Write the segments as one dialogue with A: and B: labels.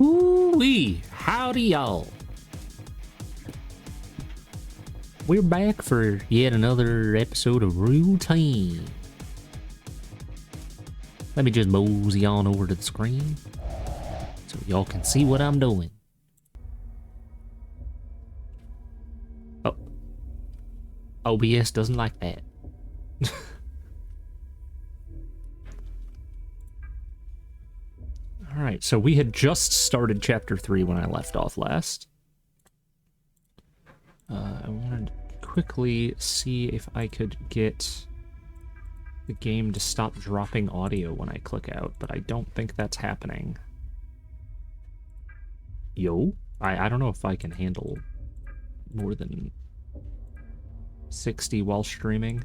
A: Ooh-wee! Howdy, y'all. We're back for yet another episode of Routine. Let me just mosey on over to the screen so y'all can see what I'm doing. Oh. OBS doesn't like that. Alright, so we had just started Chapter 3 when I left off last. I wanted to quickly see if I could get the game to stop dropping audio when I click out, but I don't think that's happening. Yo? I don't know if I can handle more than 60 while streaming.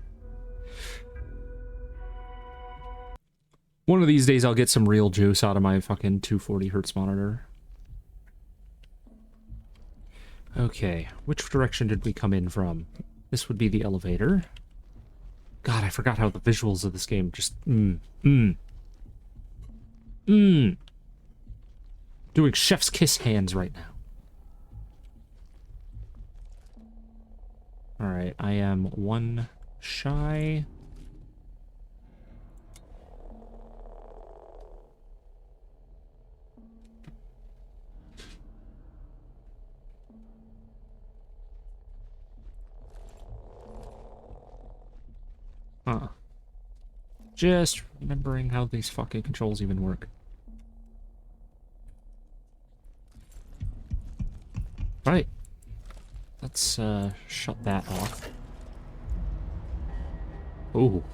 A: One of these days I'll get some real juice out of my fucking 240 hertz monitor. Okay, which direction did we come in from? This would be the elevator. God, I forgot how the visuals of this game just... Doing chef's kiss hands right now. Alright, I am one shy. Huh. Just remembering how these fucking controls even work. Right. Let's, shut that off. Oh.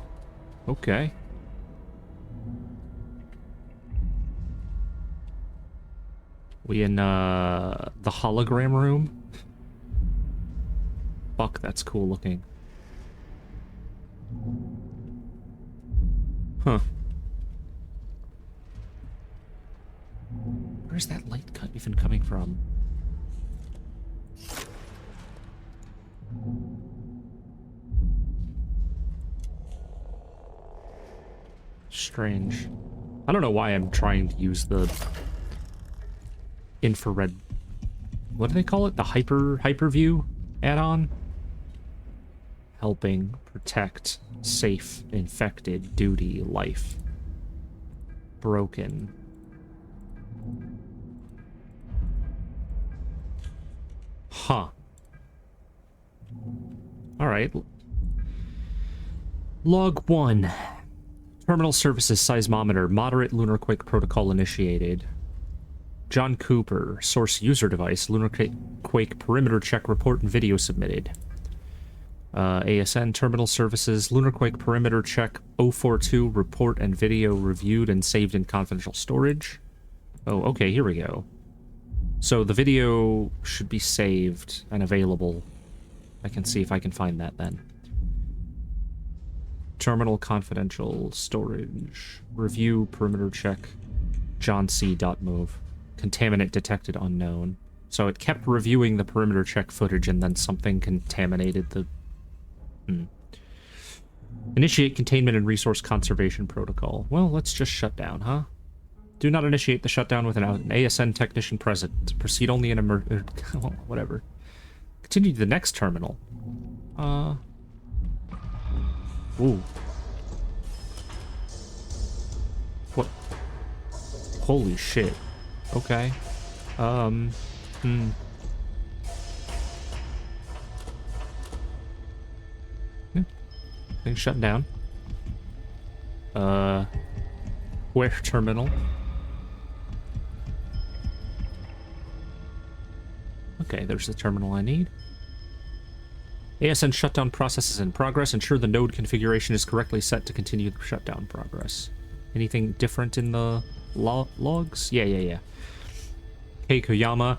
A: Okay. We in, the hologram room? Fuck, that's cool looking. Huh. Where's that light cut even coming from? Strange. I don't know why I'm trying to use the infrared... What do they call it? The hyperview add-on? Helping protect safe, infected, duty, life. Broken. Huh. Alright. Log 1. Terminal services seismometer. Moderate lunar quake protocol initiated. John Cooper. Source user device. Lunar quake perimeter check report and video submitted. ASN terminal services, Lunar Quake perimeter check 042 report and video reviewed and saved in confidential storage. Oh, okay, here we go. So the video should be saved and available. I can see if I can find that then. Terminal confidential storage. Review perimeter check. John C.move. Contaminant detected unknown. So it kept reviewing the perimeter check footage and then something contaminated the... Initiate containment and resource conservation protocol. Well, let's just shut down, huh? Do not initiate the shutdown without an ASN technician present. Proceed only in well, whatever. Continue to the next terminal. Ooh. What? Holy shit. Okay. Things shut down. Where terminal? Okay, there's the terminal I need. ASN shutdown process is in progress. Ensure the node configuration is correctly set to continue the shutdown progress. Anything different in the logs? Yeah. Hey, Koyama.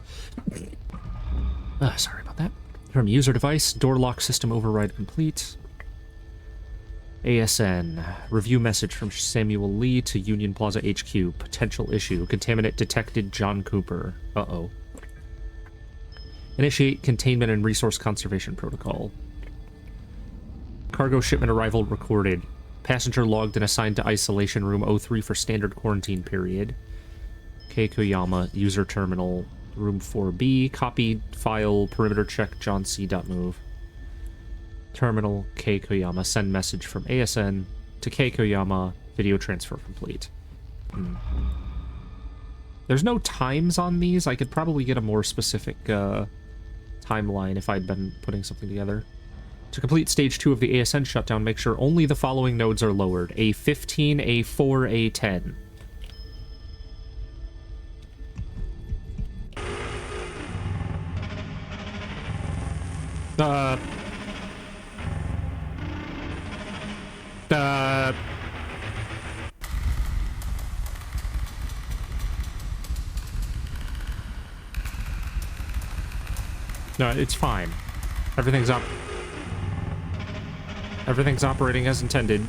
A: Sorry about that. From user device, door lock system override complete. ASN. Review message from Samuel Lee to Union Plaza HQ. Potential issue. Contaminant detected. John Cooper. Uh-oh. Initiate containment and resource conservation protocol. Cargo shipment arrival recorded. Passenger logged and assigned to isolation room 03 for standard quarantine period. Keikoyama, user terminal, room 4B, copy file, perimeter check, John C.move. Terminal, Keikoyama, send message from ASN to Keikoyama, video transfer complete. There's no times on these. I could probably get a more specific timeline if I'd been putting something together. To complete stage 2 of the ASN shutdown, make sure only the following nodes are lowered. A15, A4, A10. No, it's fine. Everything's operating as intended.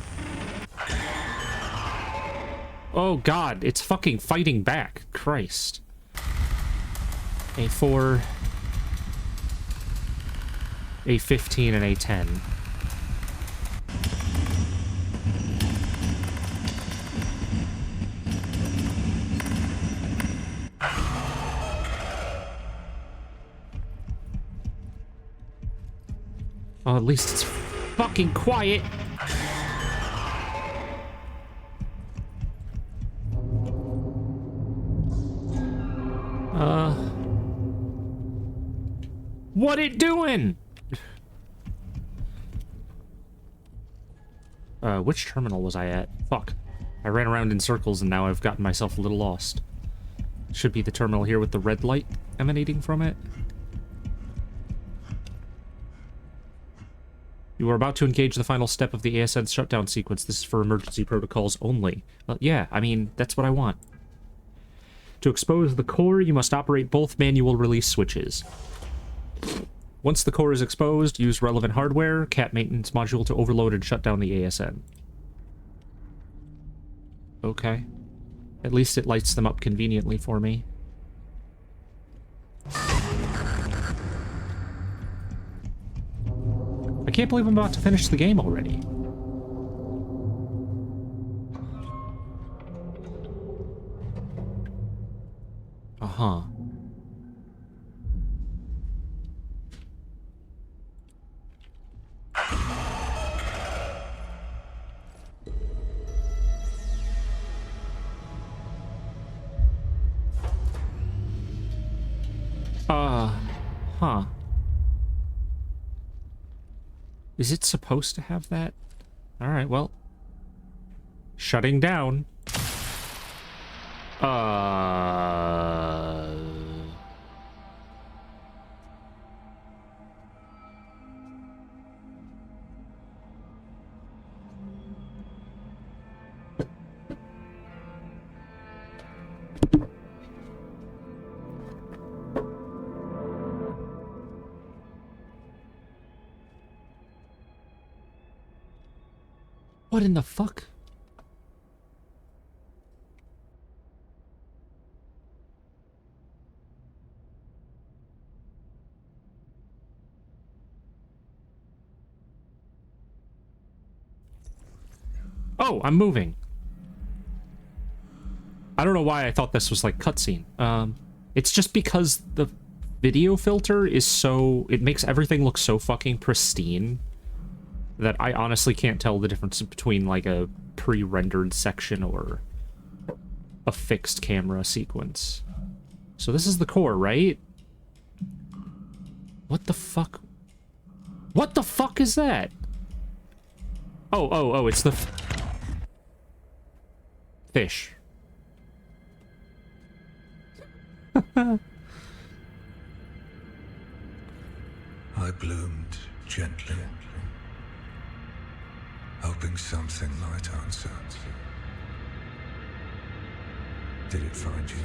A: Oh god, it's fucking fighting back. Christ. A4, A15, and A10. Well, at least it's fucking quiet. What it doing? Which terminal was I at? Fuck. I ran around in circles and now I've gotten myself a little lost. Should be the terminal here with the red light emanating from it. You are about to engage the final step of the ASN shutdown sequence. This is for emergency protocols only. Well, yeah, I mean, that's what I want. To expose the core, you must operate both manual release switches. Once the core is exposed, use relevant hardware, cat maintenance module to overload and shut down the ASN. Okay. At least it lights them up conveniently for me. I can't believe I'm about to finish the game already. Uh-huh. Huh. Is it supposed to have that? Alright, well. Shutting down. What in the fuck? Oh, I'm moving. I don't know why I thought this was like cutscene. It's just because the video filter is so... It makes everything look so fucking pristine that I honestly can't tell the difference between like a pre-rendered section or a fixed camera sequence. So this is the core, right? What the fuck? What the fuck is that? Oh, it's the... fish.
B: I bloomed gently, hoping something might answer. Did it find you?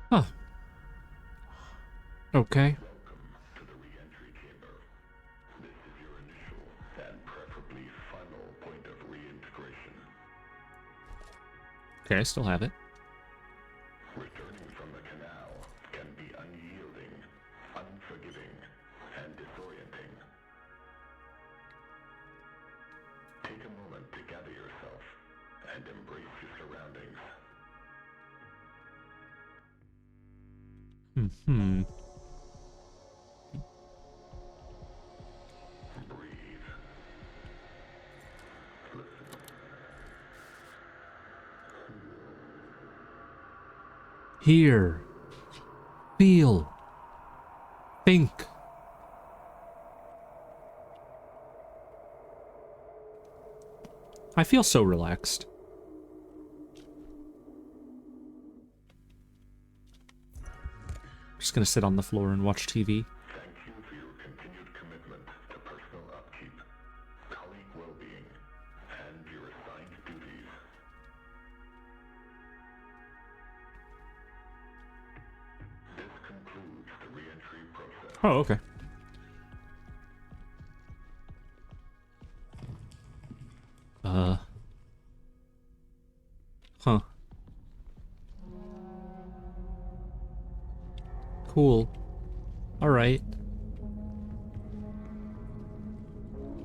A: Huh. Okay. Okay, I still have it.
C: Returning from the canal can be unyielding, unforgiving, and disorienting. Take a moment to gather yourself and embrace your surroundings. Breathe. Listen.
A: Hear. Feel. Think. I feel so relaxed. Just gonna sit on the floor and watch TV.
C: Thank you for your continued commitment to personal upkeep, colleague well-being, and your assigned duties. This concludes the re-entry process.
A: Oh, okay. Huh. Cool. Alright.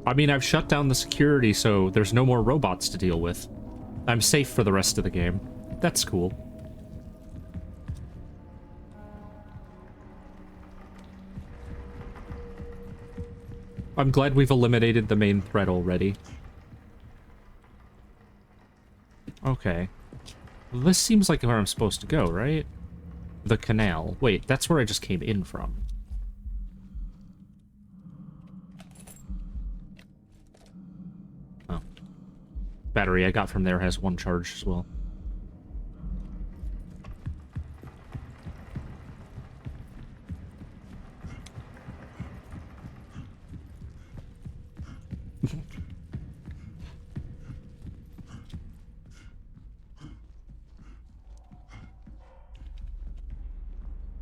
A: I mean, I've shut down the security, so there's no more robots to deal with. I'm safe for the rest of the game. That's cool. I'm glad we've eliminated the main threat already. Okay. Well, this seems like where I'm supposed to go, right? The canal. Wait, that's where I just came in from. Oh. Battery I got from there has 1 charge as well.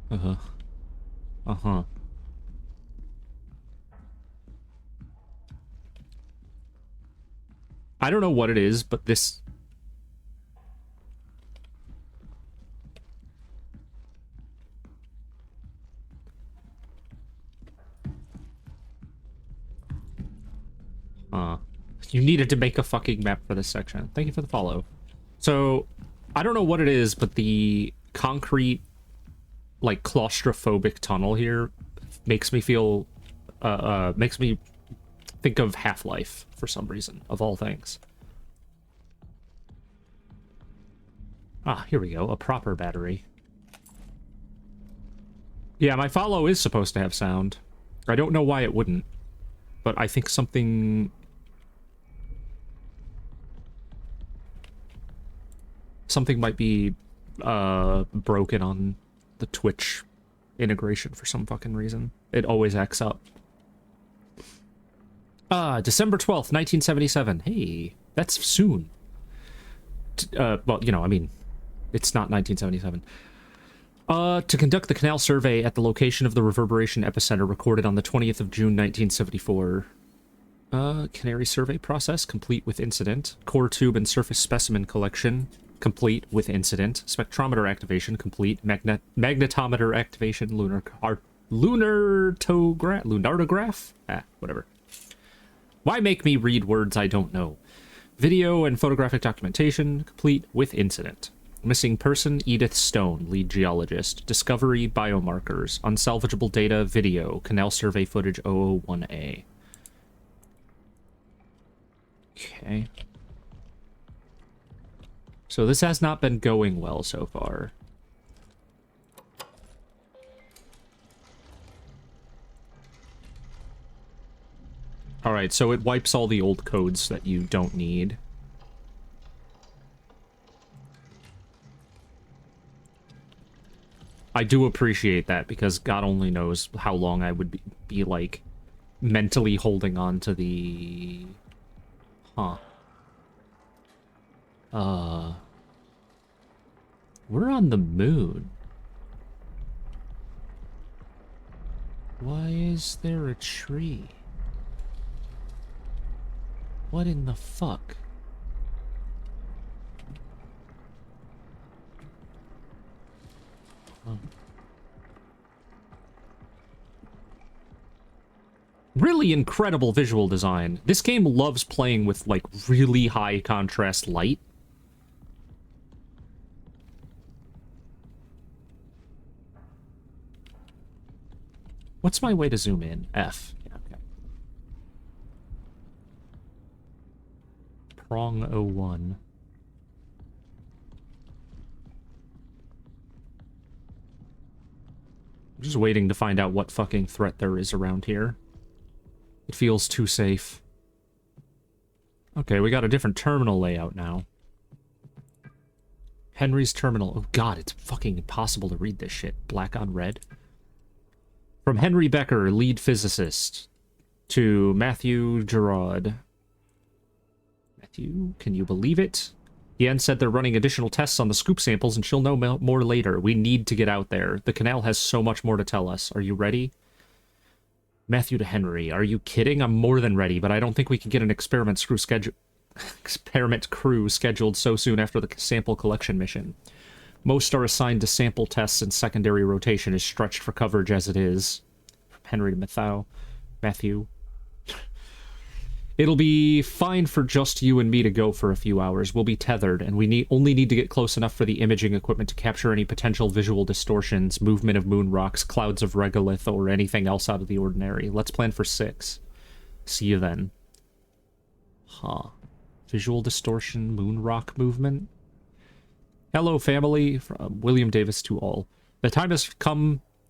A: Uh-huh. Uh-huh. I don't know what it is, but this... You needed to make a fucking map for this section. Thank you for the follow. So, I don't know what it is, but the concrete, like, claustrophobic tunnel here makes me feel... makes me think of Half-Life for some reason, of all things. Ah, here we go. A proper battery. Yeah, my follow is supposed to have sound. I don't know why it wouldn't, but I think something... Something might be broken on the Twitch integration for some fucking reason. It always acts up. December 12th, 1977. Hey, that's soon. Well, you know, I mean, it's not 1977. To conduct the canal survey at the location of the reverberation epicenter recorded on the 20th of June, 1974. Canary survey process, complete with incident. Core tube and surface specimen collection, complete with incident. Spectrometer activation, complete. Magnetometer activation, lunartograph? Ah, whatever. Why make me read words I don't know? Video and photographic documentation, complete with incident. Missing person, Edith Stone, lead geologist. Discovery, biomarkers. Unsalvageable data, video. Canal survey footage 001A. Okay. So this has not been going well so far. Alright, so it wipes all the old codes that you don't need. I do appreciate that, because God only knows how long I would be like, mentally holding on to the... Huh. We're on the moon. Why is there a tree? What in the fuck? Really incredible visual design. This game loves playing with, like, really high contrast light. What's my way to zoom in? F. Yeah, okay. Prong 01. I'm just waiting to find out what fucking threat there is around here. It feels too safe. Okay, we got a different terminal layout now. Henry's terminal. Oh god, it's fucking impossible to read this shit. Black on red. From Henry Becker, lead physicist, to Matthew Gerard. Matthew, can you believe it? Yen said they're running additional tests on the scoop samples and she'll know more later. We need to get out there. The canal has so much more to tell us. Are you ready? Matthew to Henry. Are you kidding? I'm more than ready, but I don't think we can get an experiment crew scheduled so soon after the sample collection mission. Most are assigned to sample tests and secondary rotation is stretched for coverage as it is. From Henry to Matthew. It'll be fine for just you and me to go for a few hours. We'll be tethered, and we only need to get close enough for the imaging equipment to capture any potential visual distortions, movement of moon rocks, clouds of regolith, or anything else out of the ordinary. Let's plan for 6. See you then. Huh. Visual distortion, moon rock movement? Hello, family. From William Davis to all. The time has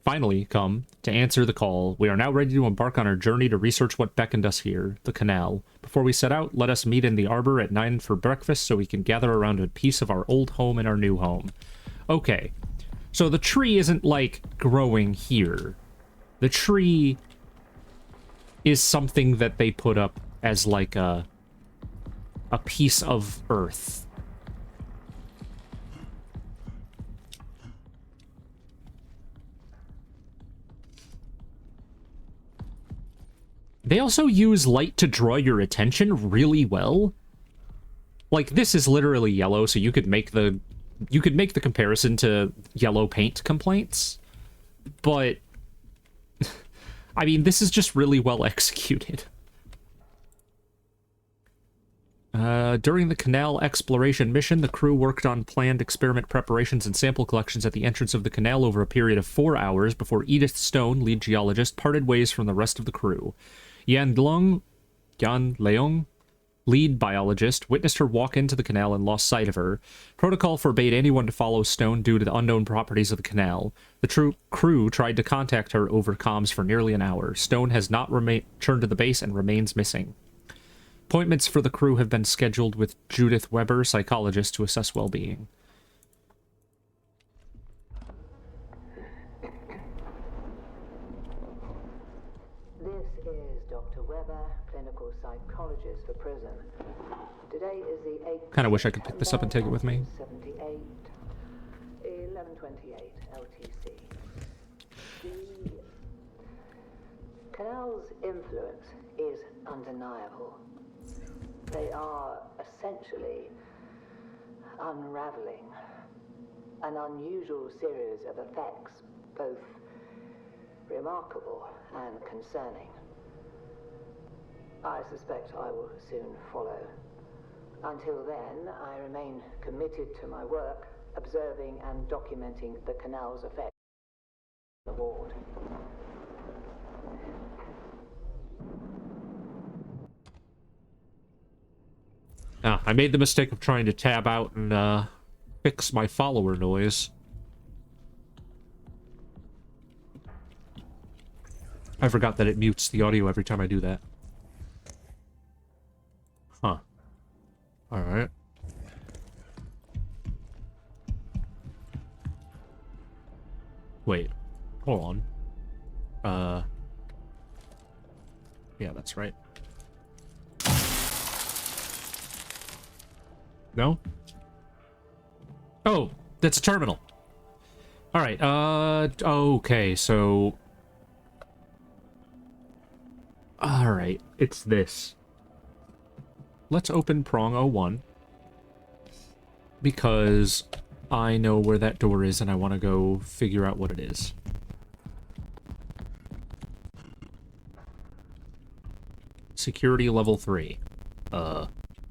A: finally come to answer the call. We are now ready to embark on our journey to research what beckoned us here, the canal. Before we set out, let us meet in the arbor at 9 for breakfast so we can gather around a piece of our old home and our new home. Okay, so the tree isn't, like, growing here. The tree is something that they put up as, like, a piece of earth. They also use light to draw your attention really well. Like, this is literally yellow, so you could make the comparison to yellow paint complaints. But, I mean, this is just really well executed. During the canal exploration mission, the crew worked on planned experiment preparations and sample collections at the entrance of the canal over a period of 4 hours before Edith Stone, lead geologist, parted ways from the rest of the crew. Yan Leong, lead biologist, witnessed her walk into the canal and lost sight of her. Protocol forbade anyone to follow Stone due to the unknown properties of the canal. The crew tried to contact her over comms for nearly an hour. Stone has not returned to the base and remains missing. Appointments for the crew have been scheduled with Judith Weber, psychologist, to assess well-being.
D: This is Dr. Weber, clinical psychologist for prison. Today is the 8th.
A: Kind of wish I could pick this up and take it with me.
D: 78, 1128 LTC. The canal's influence is undeniable. They are essentially unraveling an unusual series of effects, both remarkable and concerning. I suspect I will soon follow. Until then, I remain committed to my work, observing and documenting the canal's effects on the ward.
A: I made the mistake of trying to tab out and fix my follower noise. I forgot that it mutes the audio every time I do that. Huh. Alright. Wait. Hold on. Yeah, that's right. No? Oh, that's a terminal. Alright, okay, so... Alright, it's this. Let's open Prong 01. Because I know where that door is and I want to go figure out what it is. Security level 3.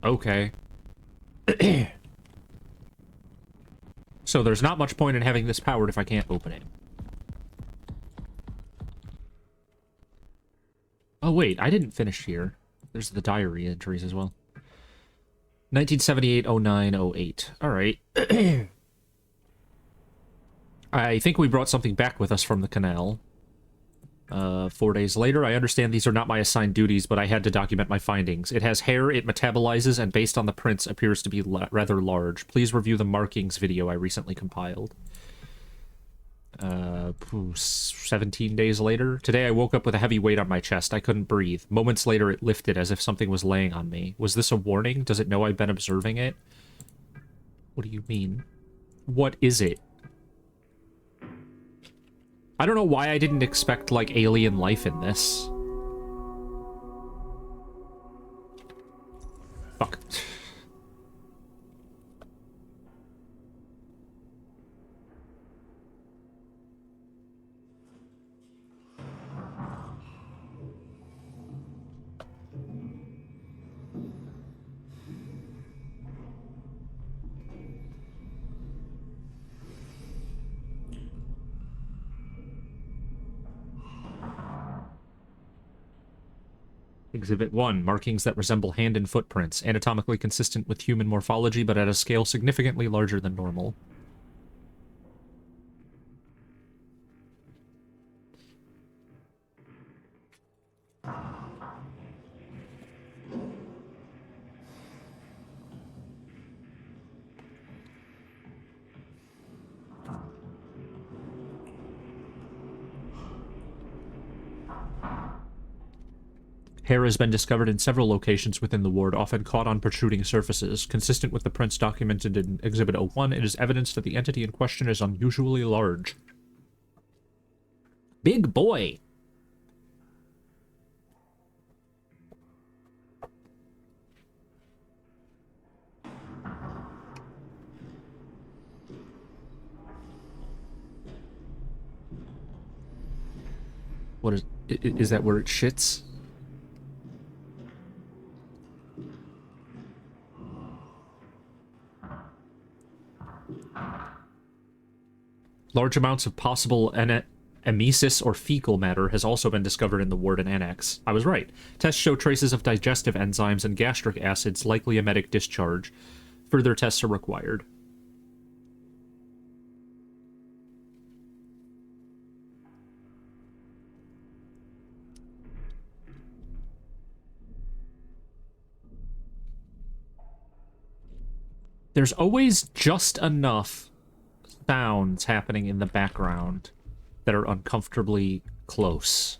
A: Okay. So there's not much point in having this powered if I can't open it. Oh, wait, I didn't finish here. There's the diary entries as well. 1978, 09, 08. All right. I think we brought something back with us from the canal. 4 days later, I understand these are not my assigned duties, but I had to document my findings. It has hair, it metabolizes, and based on the prints, appears to be rather large. Please review the markings video I recently compiled. 17 days later. Today I woke up with a heavy weight on my chest. I couldn't breathe. Moments later, it lifted as if something was laying on me. Was this a warning? Does it know I've been observing it? What do you mean? What is it? I don't know why I didn't expect, like, alien life in this. Fuck. Exhibit 1. Markings that resemble hand and footprints, anatomically consistent with human morphology, but at a scale significantly larger than normal. Hair has been discovered in several locations within the ward, often caught on protruding surfaces. Consistent with the prints documented in Exhibit 01, it is evidence that the entity in question is unusually large. Big boy! What is that where it shits? Large amounts of possible emesis or fecal matter has also been discovered in the ward and annex. I was right. Tests show traces of digestive enzymes and gastric acids, likely emetic discharge. Further tests are required. There's always just enough sounds happening in the background that are uncomfortably close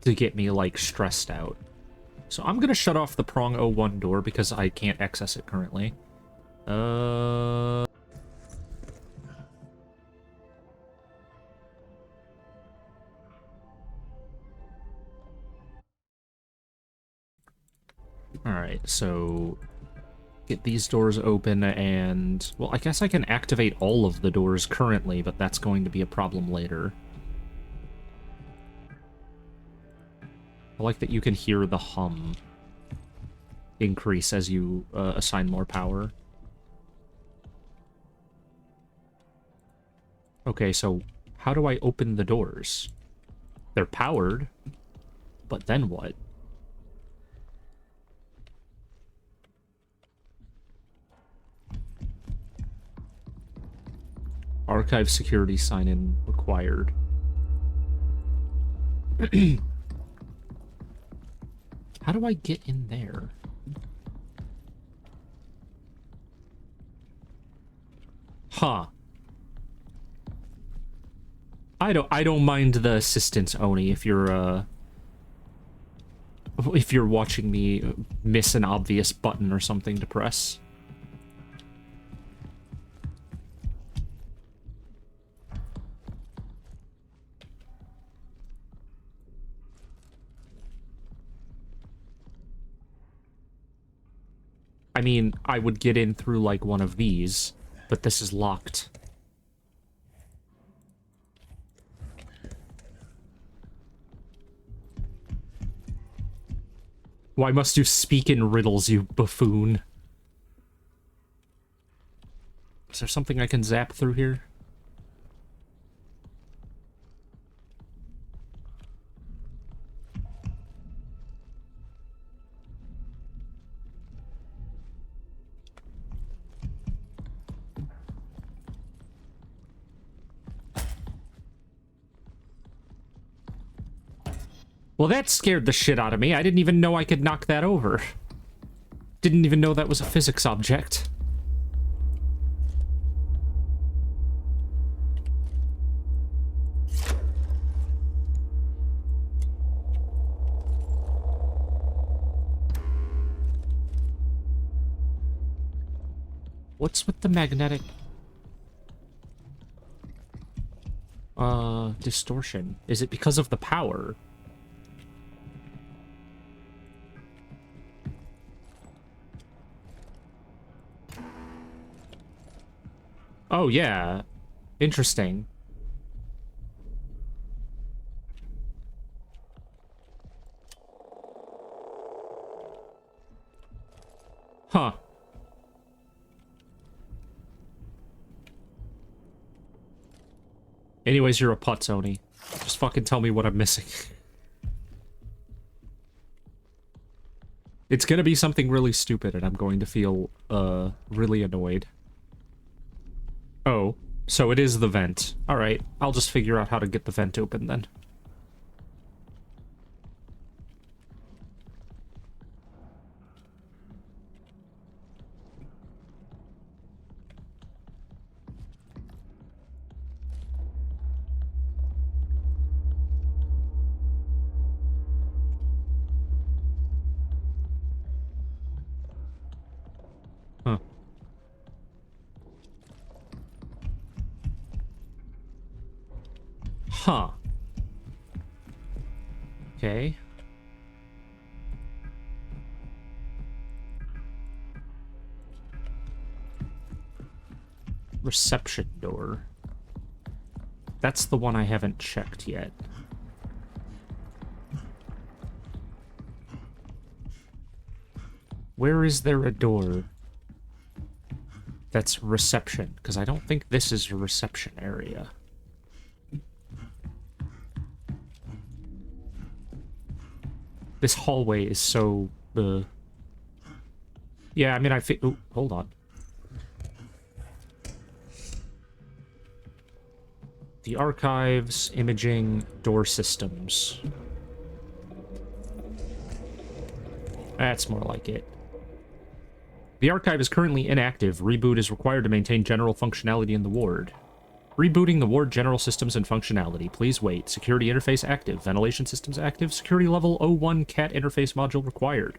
A: to get me, like, stressed out. So I'm gonna shut off the prong 01 door because I can't access it currently. Alright, so get these doors open and... well, I guess I can activate all of the doors currently, but that's going to be a problem later. I like that you can hear the hum increase as you assign more power. Okay, so how do I open the doors? They're powered, but then what? Archive security sign-in required. How do I get in there? Huh. I don't mind the assistance, Oni, if you're watching me miss an obvious button or something to press. I mean, I would get in through, like, one of these, but this is locked. Why must you speak in riddles, you buffoon? Is there something I can zap through here? Well, that scared the shit out of me. I didn't even know I could knock that over. Didn't even know that was a physics object. What's with the magnetic... distortion? Is it because of the power? Oh, yeah. Interesting. Huh. Anyways, you're a putz, Oni. Just fucking tell me what I'm missing. It's gonna be something really stupid, and I'm going to feel, really annoyed. Oh, so it is the vent. Alright, I'll just figure out how to get the vent open then. Huh. Huh. Okay. Reception door. That's the one I haven't checked yet. Where is there a door that's reception? Because I don't think this is a reception area. This hallway is so... Yeah, I mean, I feel... Oh, hold on. The archives, imaging, door systems. That's more like it. The archive is currently inactive. Reboot is required to maintain general functionality in the ward. Rebooting the ward general systems and functionality. Please wait. Security interface active. Ventilation systems active. Security level 01 cat interface module required.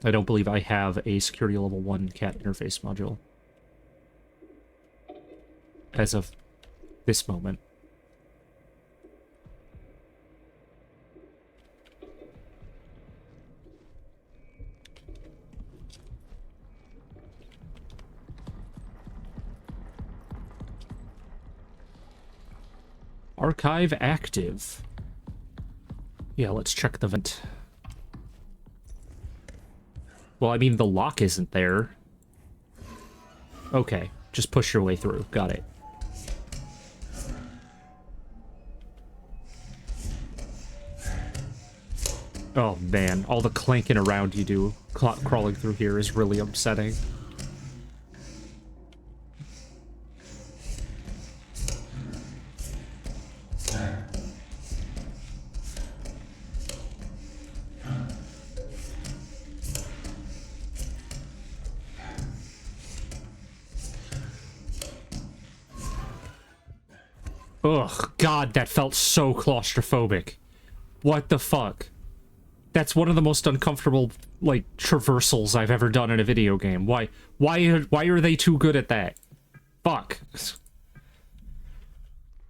A: I don't believe I have a security level 1 cat interface module. As of this moment. Archive active. Yeah, let's check the vent. Well, I mean, the lock isn't there. Okay, just push your way through. Got it. Oh, man. All the clanking around you do crawling through here is really upsetting. Ugh, God, that felt so claustrophobic. What the fuck? That's one of the most uncomfortable, like, traversals I've ever done in a video game. Why are they too good at that? Fuck.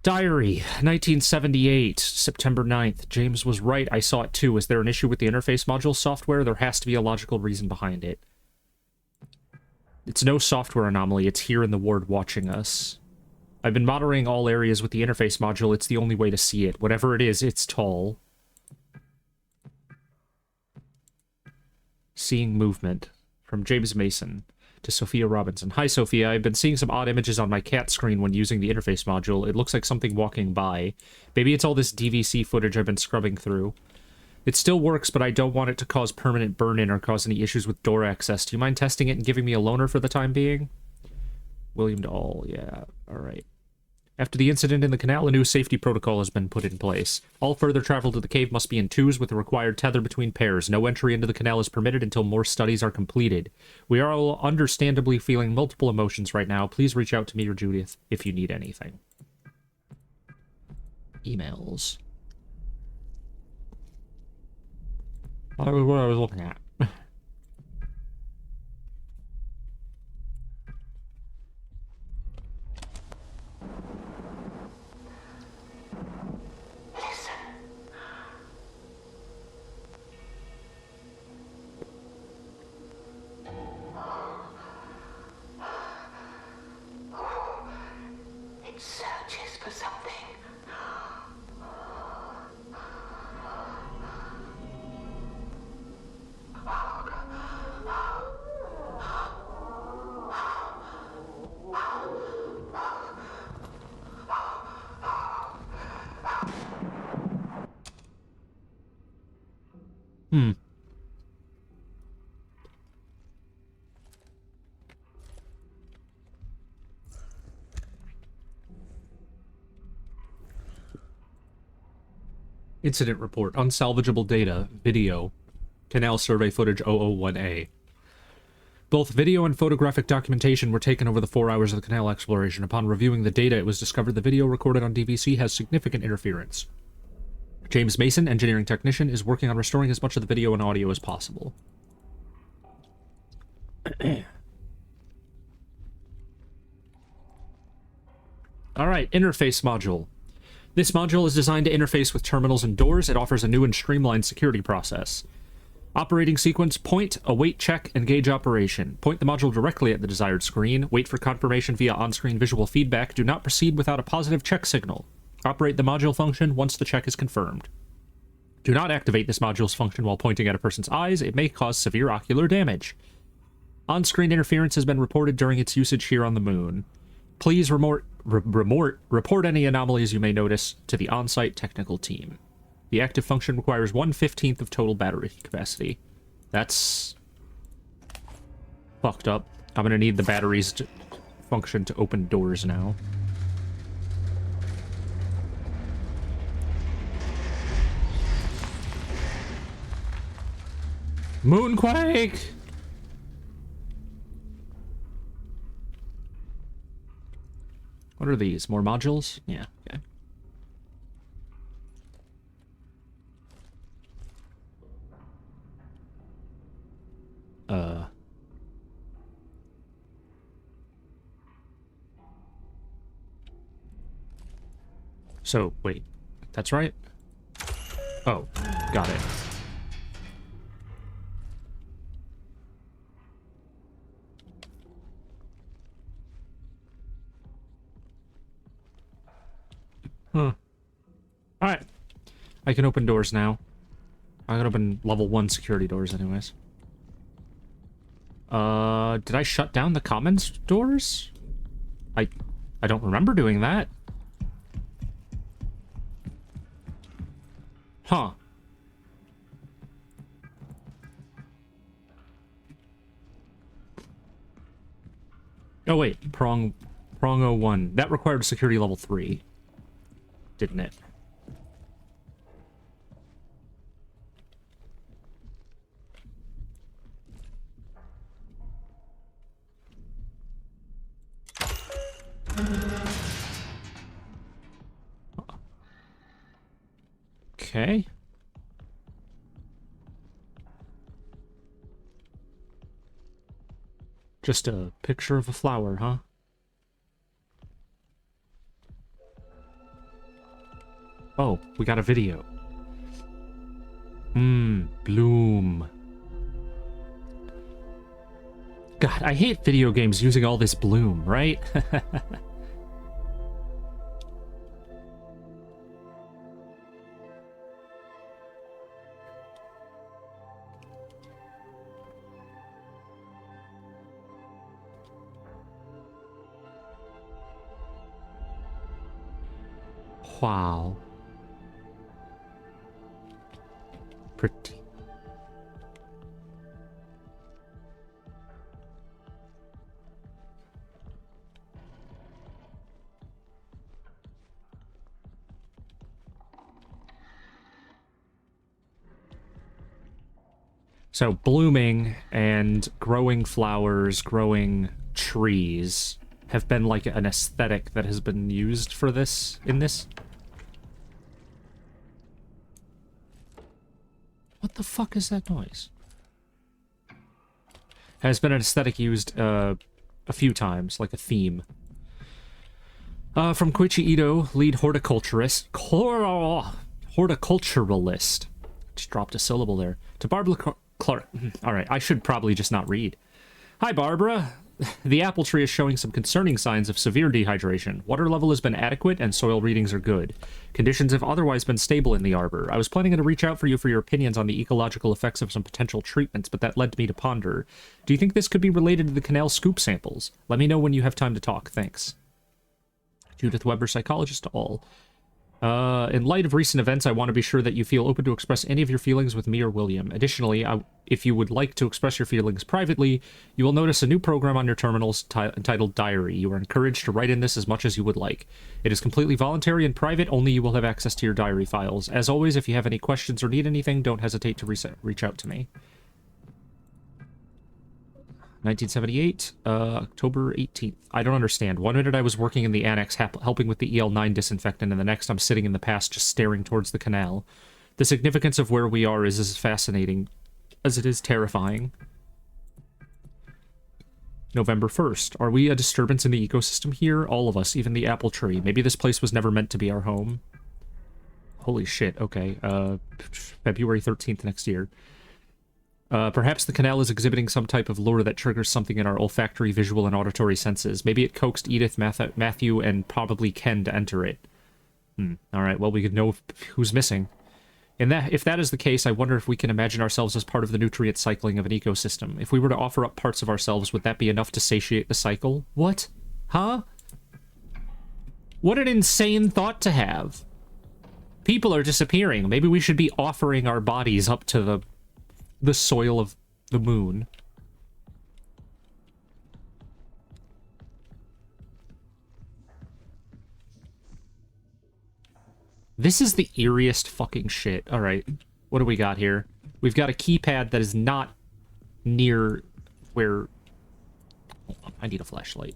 A: Diary, 1978, September 9th. James was right, I saw it too. Is there an issue with the interface module software? There has to be a logical reason behind it. It's no software anomaly, it's here in the ward watching us. I've been monitoring all areas with the interface module, it's the only way to see it. Whatever it is, it's tall. Seeing movement. From James Mason to Sophia Robinson. Hi, Sophia. I've been seeing some odd images on my cat screen when using the interface module. It looks like something walking by. Maybe it's all this DVC footage I've been scrubbing through. It still works, but I don't want it to cause permanent burn-in or cause any issues with door access. Do you mind testing it and giving me a loaner for the time being? William Dahl, yeah, alright. After the incident in the canal, a new safety protocol has been put in place. All further travel to the cave must be in twos with a required tether between pairs. No entry into the canal is permitted until more studies are completed. We are all understandably feeling multiple emotions right now. Please reach out to me or Judith if you need anything. Emails. That was what I was looking at.
D: It searches for something.
A: Incident report. Unsalvageable data. Video. Canal survey footage 001A. Both video and photographic documentation were taken over the 4 hours of the canal exploration. Upon reviewing the data, it was discovered the video recorded on DVC has significant interference. James Mason, engineering technician, is working on restoring as much of the video and audio as possible. Alright, interface module. This module is designed to interface with terminals and doors. It offers a new and streamlined security process. Operating sequence: point, await check, engage operation. Point the module directly at the desired screen. Wait for confirmation via on-screen visual feedback. Do not proceed without a positive check signal. Operate the module function once the check is confirmed. Do not activate this module's function while pointing at a person's eyes. It may cause severe ocular damage. On-screen interference has been reported during its usage here on the moon. Please report any anomalies you may notice to the on-site technical team. The active function requires 1/15 of total battery capacity. That's fucked up. I'm gonna need the batteries to function to open doors now. Moonquake! What are these? More modules? Yeah, okay. So, wait. That's right? Oh, got it. Huh. Alright. I can open doors now. I can open level 1 security doors anyways. Did I shut down the commons doors? I don't remember doing that. Huh. Oh wait, prong 01. That required security level 3. Didn't it? Okay. Just a picture of a flower, huh? Oh, we got a video. Bloom. God, I hate video games using all this bloom, right? Wow. Pretty. So blooming and growing flowers, growing trees have been like an aesthetic that has been used for this, in this. What the fuck is that noise? Has been an aesthetic used a few times, like a theme. From Koichi Ito, lead horticulturist. Horticulturalist. Just dropped a syllable there. To Barbara Clark. Alright, I should probably just not read. Hi, Barbara. The apple tree is showing some concerning signs of severe dehydration. Water level has been adequate and soil readings are good. Conditions have otherwise been stable in the arbor. I was planning to reach out for you for your opinions on the ecological effects of some potential treatments, but that led me to ponder. Do you think this could be related to the canal scoop samples? Let me know when you have time to talk. Thanks. Judith Weber, psychologist to all. In light of recent events, I want to be sure that you feel open to express any of your feelings with me or William. Additionally, if you would like to express your feelings privately, you will notice a new program on your terminals entitled Diary. You are encouraged to write in this as much as you would like. It is completely voluntary and private, only you will have access to your diary files. As always, if you have any questions or need anything, don't hesitate to reach out to me. 1978, October 18th. I don't understand. 1 minute I was working in the annex helping with the EL9 disinfectant, and the next I'm sitting in the past just staring towards the canal. The significance of where we are is as fascinating as it is terrifying. November 1st. Are we a disturbance in the ecosystem here? All of us, even the apple tree. Maybe this place was never meant to be our home. Holy shit, okay. February 13th next year. Perhaps the canal is exhibiting some type of lure that triggers something in our olfactory, visual, and auditory senses. Maybe it coaxed Edith, Matthew, and probably Ken to enter it. Alright, well, we could know who's missing. If that is the case, I wonder if we can imagine ourselves as part of the nutrient cycling of an ecosystem. If we were to offer up parts of ourselves, would that be enough to satiate the cycle? What? Huh? What an insane thought to have. People are disappearing. Maybe we should be offering our bodies up to the soil of the moon. This is the eeriest fucking shit. Alright, what do we got here? We've got a keypad that is not near where... Hold on, I need a flashlight.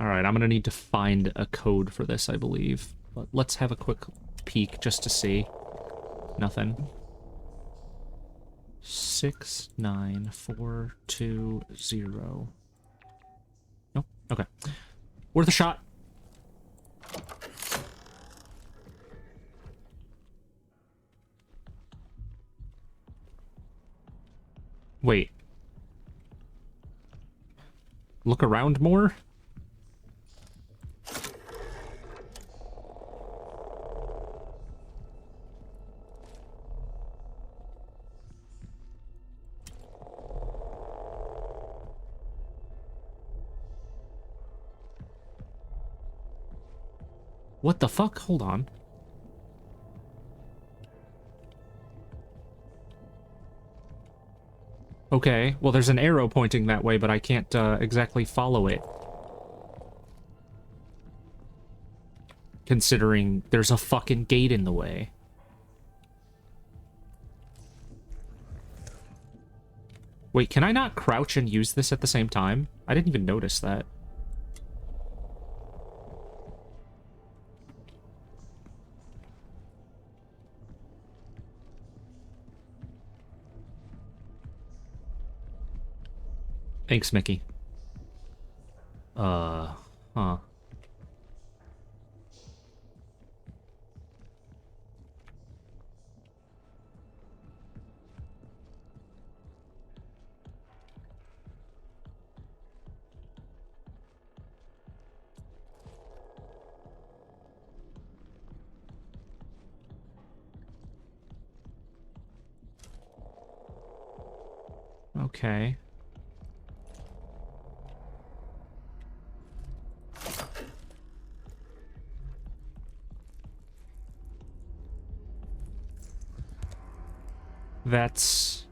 A: Alright, I'm gonna need to find a code for this, I believe. But let's have a quick peek just to see. Nothing. 69420. Nope. Okay. Worth a shot. Wait. Look around more? What the fuck? Hold on. Okay, well there's an arrow pointing that way, but I can't exactly follow it. Considering there's a fucking gate in the way. Wait, can I not crouch and use this at the same time? I didn't even notice that. Thanks, Mickey. Huh. Okay. That's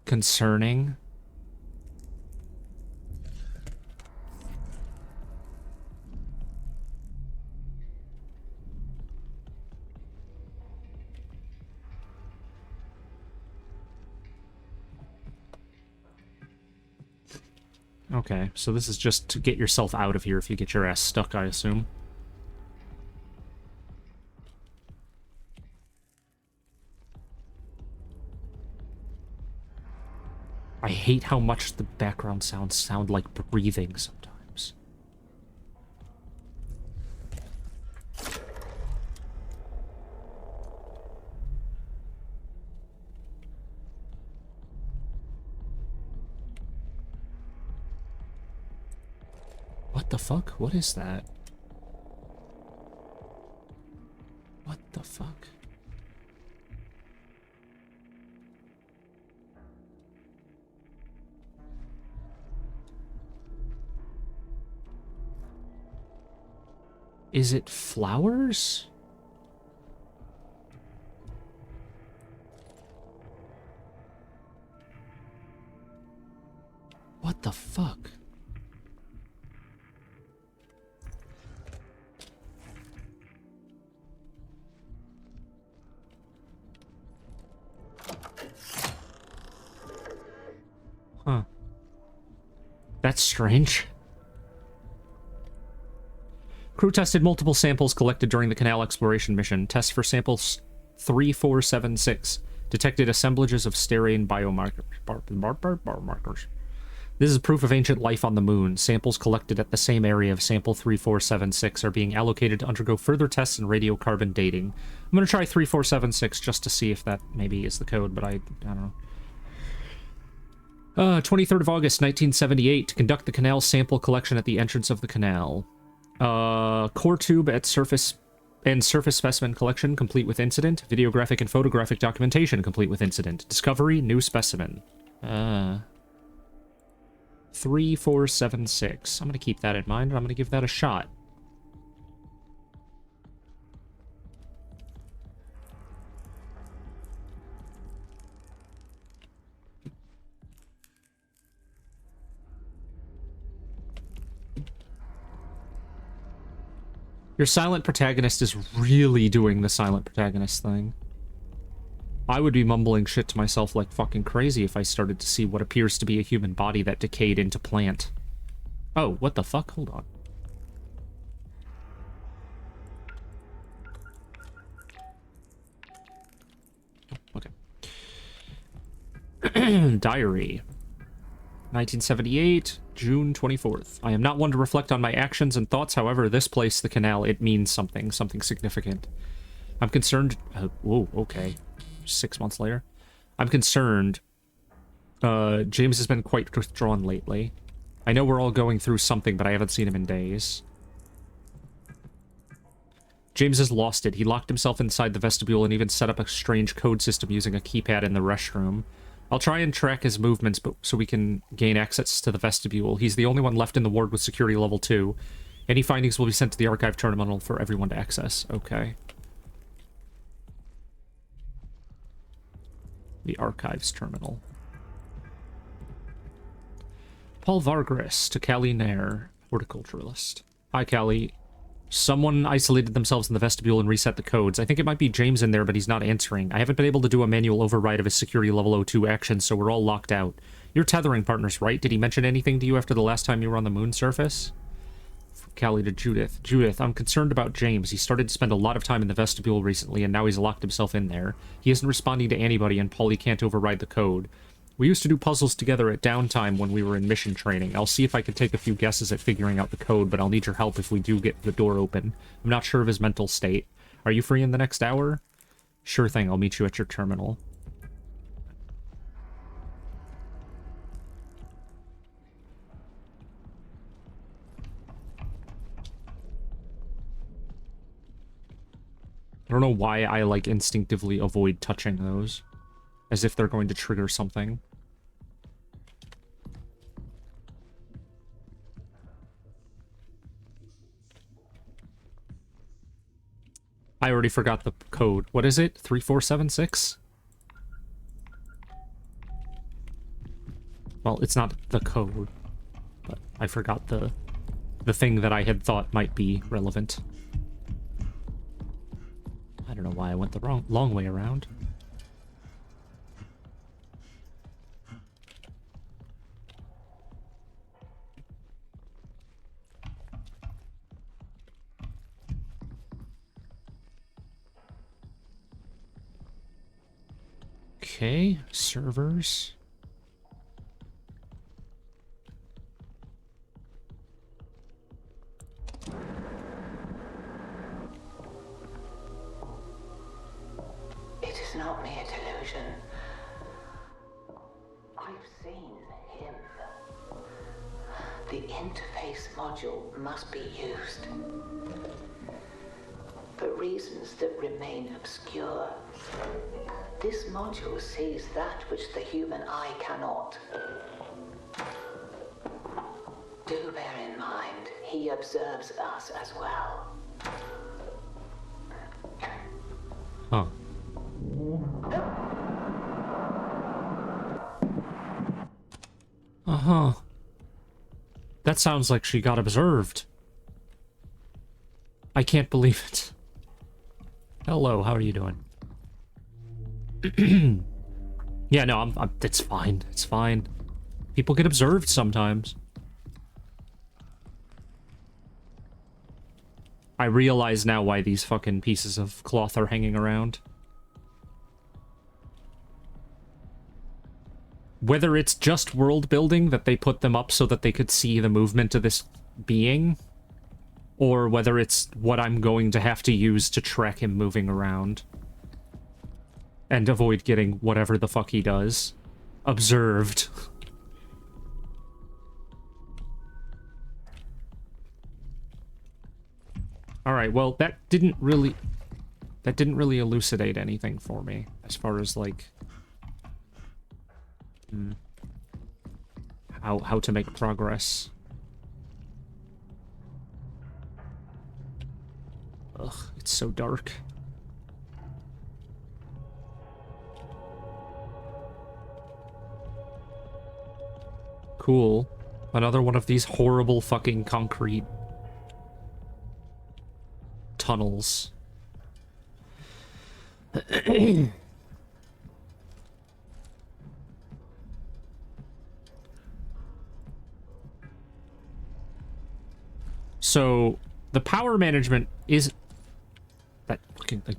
A: concerning. Okay, so this is just to get yourself out of here if you get your ass stuck, I assume. I hate how much the background sounds sound like breathing sometimes. What the fuck? What is that? What the fuck? Is it flowers? What the fuck? Huh. That's strange. Crew tested multiple samples collected during the canal exploration mission. Tests for samples 3476 detected assemblages of sterane biomarkers. This is proof of ancient life on the moon. Samples collected at the same area of sample 3476 are being allocated to undergo further tests and radiocarbon dating. I'm going to try 3476 just to see if that maybe is the code, but I don't know. 23rd of August, 1978. To conduct the canal sample collection at the entrance of the canal. Core tube at surface and surface specimen collection complete with incident. Videographic and photographic documentation complete with incident. Discovery, new specimen. 3476. I'm gonna keep that in mind, and I'm gonna give that a shot. Your silent protagonist is really doing the silent protagonist thing. I would be mumbling shit to myself like fucking crazy if I started to see what appears to be a human body that decayed into plant. Oh, what the fuck? Hold on. Oh, okay. Diary. 1978, June 24th. I am not one to reflect on my actions and thoughts, however, this place, the canal, it means something significant. I'm concerned... whoa, okay. 6 months later. I'm concerned. James has been quite withdrawn lately. I know we're all going through something, but I haven't seen him in days. James has lost it. He locked himself inside the vestibule and even set up a strange code system using a keypad in the restroom. I'll try and track his movements so we can gain access to the vestibule. He's the only one left in the ward with security level 2. Any findings will be sent to the archive terminal for everyone to access. Okay. The archives terminal. Paul Vargas to Callie Nair, horticulturalist. Hi, Callie. Someone isolated themselves in the vestibule and reset the codes. I think it might be James in there, but he's not answering. I haven't been able to do a manual override of his security level 02 actions, so we're all locked out. You're tethering partners, right? Did he mention anything to you after the last time you were on the moon surface? From Callie to Judith. Judith, I'm concerned about James. He started to spend a lot of time in the vestibule recently, and now he's locked himself in there. He isn't responding to anybody, and Paulie can't override the code. We used to do puzzles together at downtime when we were in mission training. I'll see if I can take a few guesses at figuring out the code, but I'll need your help if we do get the door open. I'm not sure of his mental state. Are you free in the next hour? Sure thing, I'll meet you at your terminal. I don't know why I, like, instinctively avoid touching those. as if they're going to trigger something. I already forgot the code. What is it? 3476? Well, it's not the code, but I forgot the thing that I had thought might be relevant. I don't know why I went the long way around. Okay, servers.
D: It is not mere delusion. I've seen him. The interface module must be used. For reasons that remain obscure. This module sees that which the human eye cannot. Do bear in mind, he observes us as well.
A: Huh. Uh-huh. That sounds like she got observed. I can't believe it. Hello, how are you doing? Yeah, no, it's fine. It's fine. People get observed sometimes. I realize now why these fucking pieces of cloth are hanging around. Whether it's just world building that they put them up so that they could see the movement of this being, or whether it's what I'm going to have to use to track him moving around. And avoid getting whatever the fuck he does. Observed. Alright, well, that didn't really elucidate anything for me, as far as, like... how to make progress. Ugh, it's so dark. Cool. Another one of these horrible fucking concrete tunnels. So, the power management is... That fucking thing.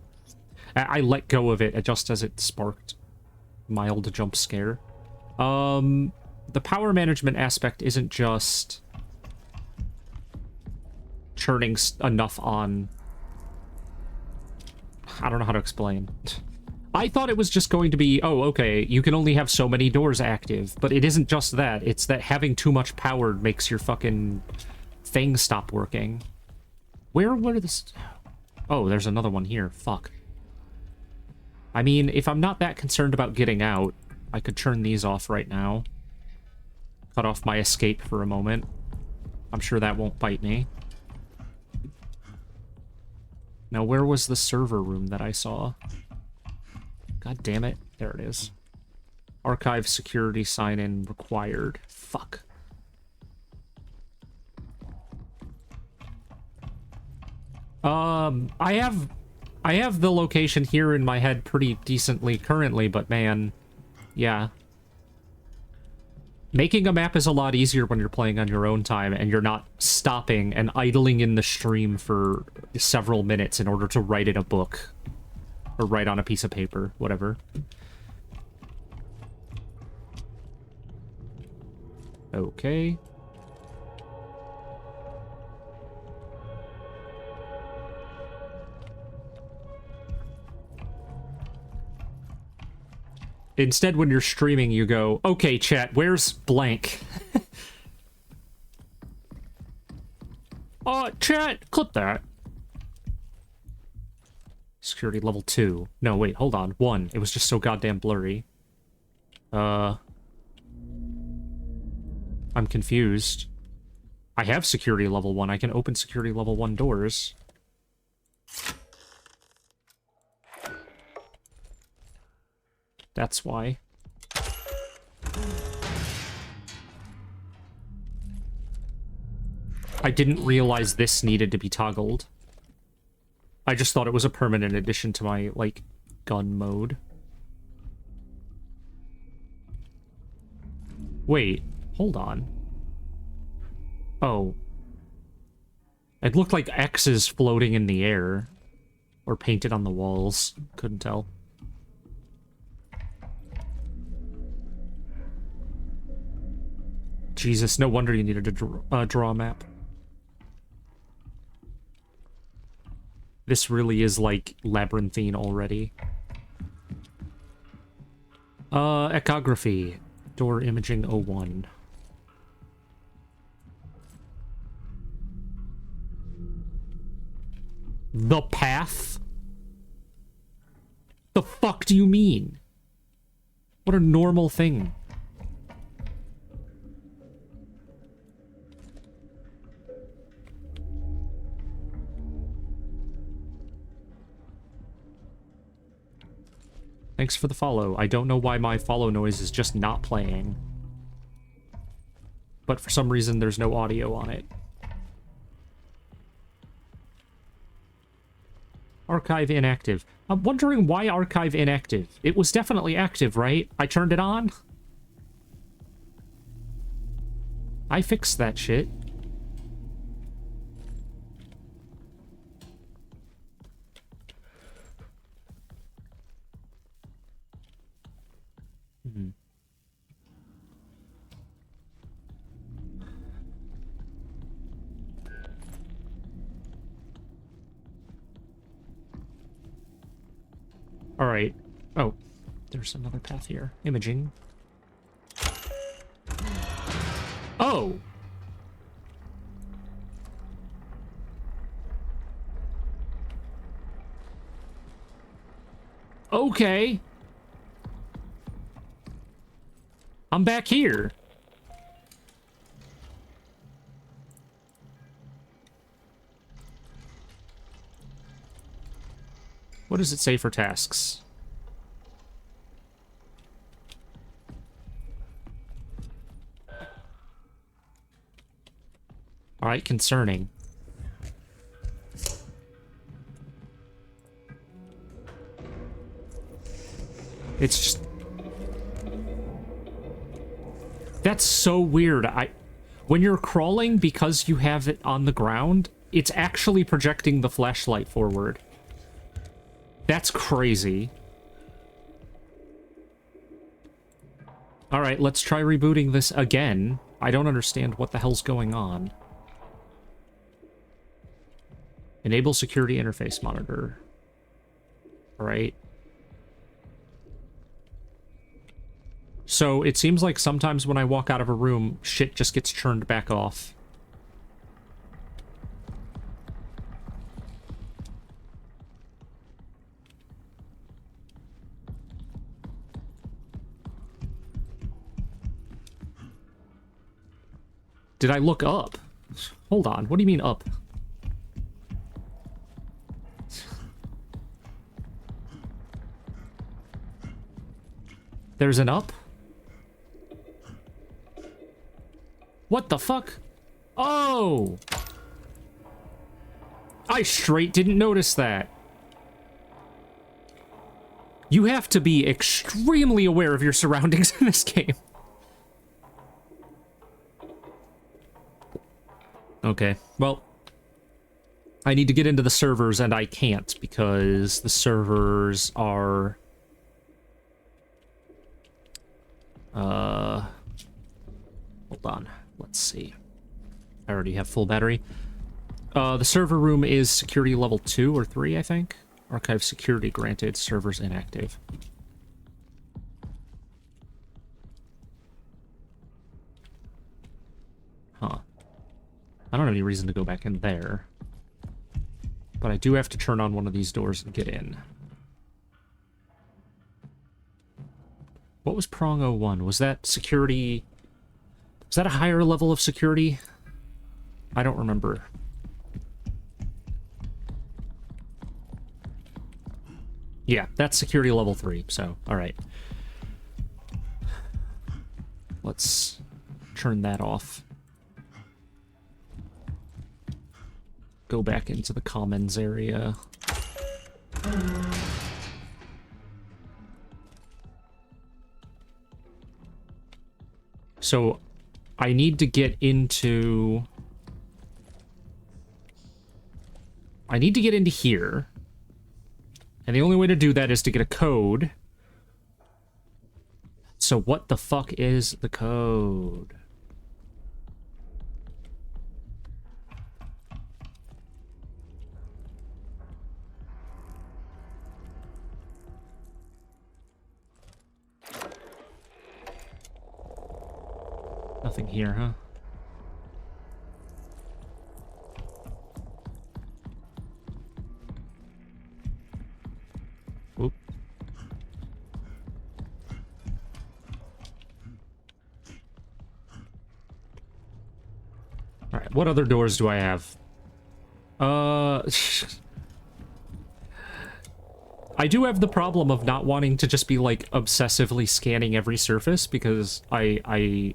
A: I let go of it just as it sparked mild jump scare. The power management aspect isn't just churning enough on... I don't know how to explain. I thought it was just going to be, oh, okay, you can only have so many doors active, but it isn't just that. It's that having too much power makes your fucking thing stop working. Where are this... Oh, there's another one here. Fuck. I mean, if I'm not that concerned about getting out, I could turn these off right now. Cut off my escape for a moment. I'm sure that won't bite me. Now, where was the server room that I saw? God damn it. There it is. Archive security sign-in required. Fuck. I have the location here in my head pretty decently currently, but man, yeah. Making a map is a lot easier when you're playing on your own time and you're not stopping and idling in the stream for several minutes in order to write in a book. Or write on a piece of paper, whatever. Okay. Instead, when you're streaming, you go, okay, chat, where's blank? Chat, clip that. Security level 2. No, wait, hold on. 1. It was just so goddamn blurry. I'm confused. I have security level 1. I can open security level 1 doors. That's why. I didn't realize this needed to be toggled. I just thought it was a permanent addition to my, like, gun mode. Wait, hold on. Oh. It looked like X's floating in the air. Or painted on the walls. Couldn't tell. Jesus, no wonder you needed to draw a map. This really is, like, labyrinthine already. Echography. Door imaging 01. The path? The fuck do you mean? What a normal thing. Thanks for the follow. I don't know why my follow noise is just not playing. But for some reason, there's no audio on it. Archive inactive. I'm wondering why archive inactive. It was definitely active, right? I turned it on? I fixed that shit. All right. Oh, there's another path here. Imaging. Oh! Okay. I'm back here. What does it say for tasks? All right, concerning. It's just... That's so weird. When you're crawling, because you have it on the ground, it's actually projecting the flashlight forward. That's crazy. All right, let's try rebooting this again. I don't understand what the hell's going on. Enable security interface monitor. All right. So it seems like sometimes when I walk out of a room, shit just gets turned back off. Did I look up? Hold on, what do you mean up? There's an up? What the fuck? Oh! I straight didn't notice that. You have to be extremely aware of your surroundings in this game. Okay, well, I need to get into the servers, and I can't, because the servers are... hold on, let's see. I already have full battery. The server room is security level 2 or 3, I think. Archive security granted, servers inactive. Huh. I don't have any reason to go back in there. But I do have to turn on one of these doors and get in. What was Prong 01? Was that security... Was that a higher level of security? I don't remember. Yeah, that's security level 3, so, alright. Let's turn that off. Go back into the commons area. So, I need to get into... I need to get into here. And the only way to do that is to get a code. So what the fuck is the code? Nothing here, huh? Oop. Alright, what other doors do I have? I do have the problem of not wanting to just be, like, obsessively scanning every surface, because I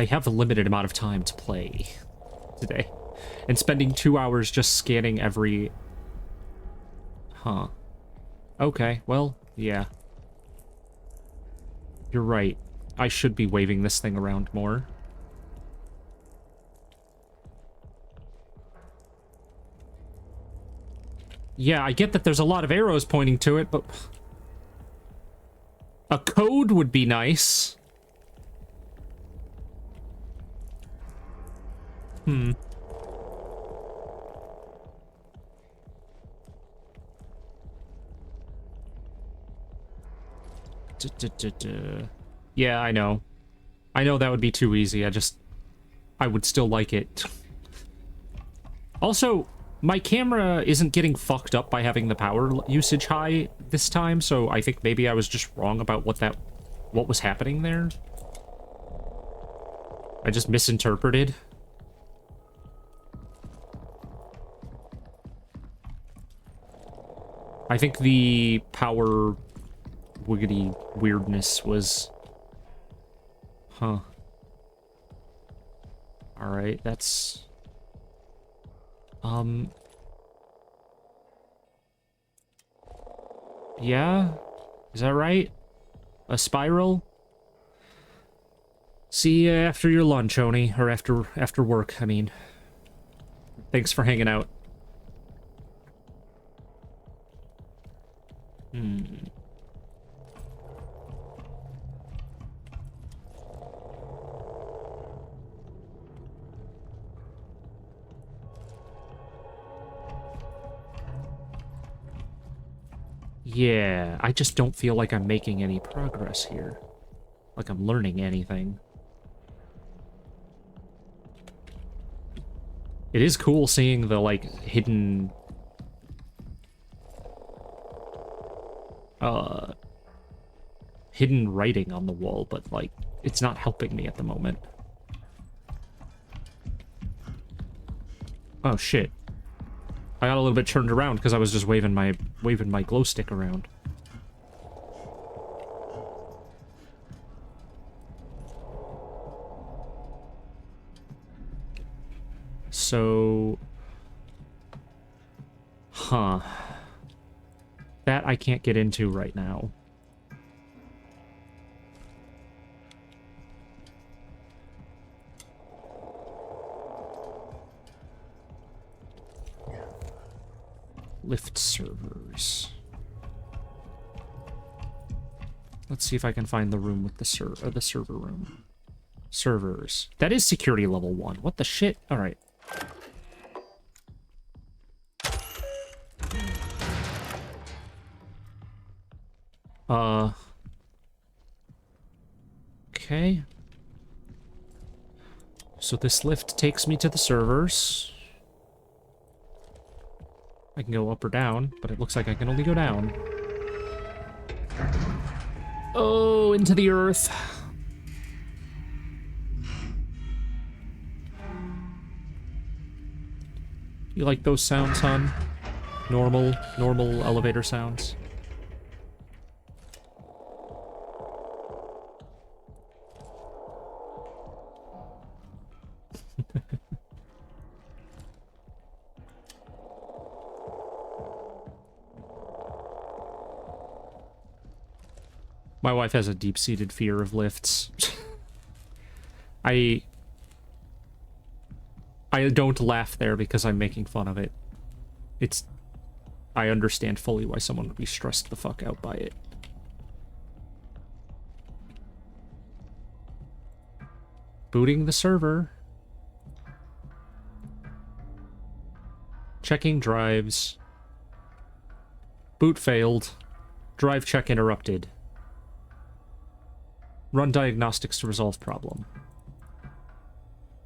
A: have a limited amount of time to play today. And spending 2 hours just scanning every... Huh. Okay, well, yeah. You're right. I should be waving this thing around more. Yeah, I get that there's a lot of arrows pointing to it, but... A code would be nice. Hmm. Yeah, I know. I know that would be too easy. I would still like it. Also, my camera isn't getting fucked up by having the power usage high this time, so I think maybe I was just wrong about what was happening there. I just misinterpreted. I think the power wiggity weirdness was... Huh. Alright, that's... Yeah? Is that right? A spiral? See you after your lunch, Oni. Or after work, I mean. Thanks for hanging out. Hmm. Yeah, I just don't feel like I'm making any progress here. Like I'm learning anything. It is cool seeing the, like, hidden... hidden writing on the wall, but, like, it's not helping me at the moment. Oh, shit. I got a little bit turned around because I was just waving my glow stick around. So... Huh. That I can't get into right now. Lift servers. Let's see if I can find the room with the server room. Servers. That is security level 1. What the shit? All right. Okay. So this lift takes me to the servers. I can go up or down, but it looks like I can only go down. Oh, into the earth. You like those sounds, hon? Normal elevator sounds. My wife has a deep-seated fear of lifts. I don't laugh there because I'm making fun of it. I understand fully why someone would be stressed the fuck out by it. Booting the server. Checking drives. Boot failed. Drive check interrupted. Run diagnostics to resolve problem.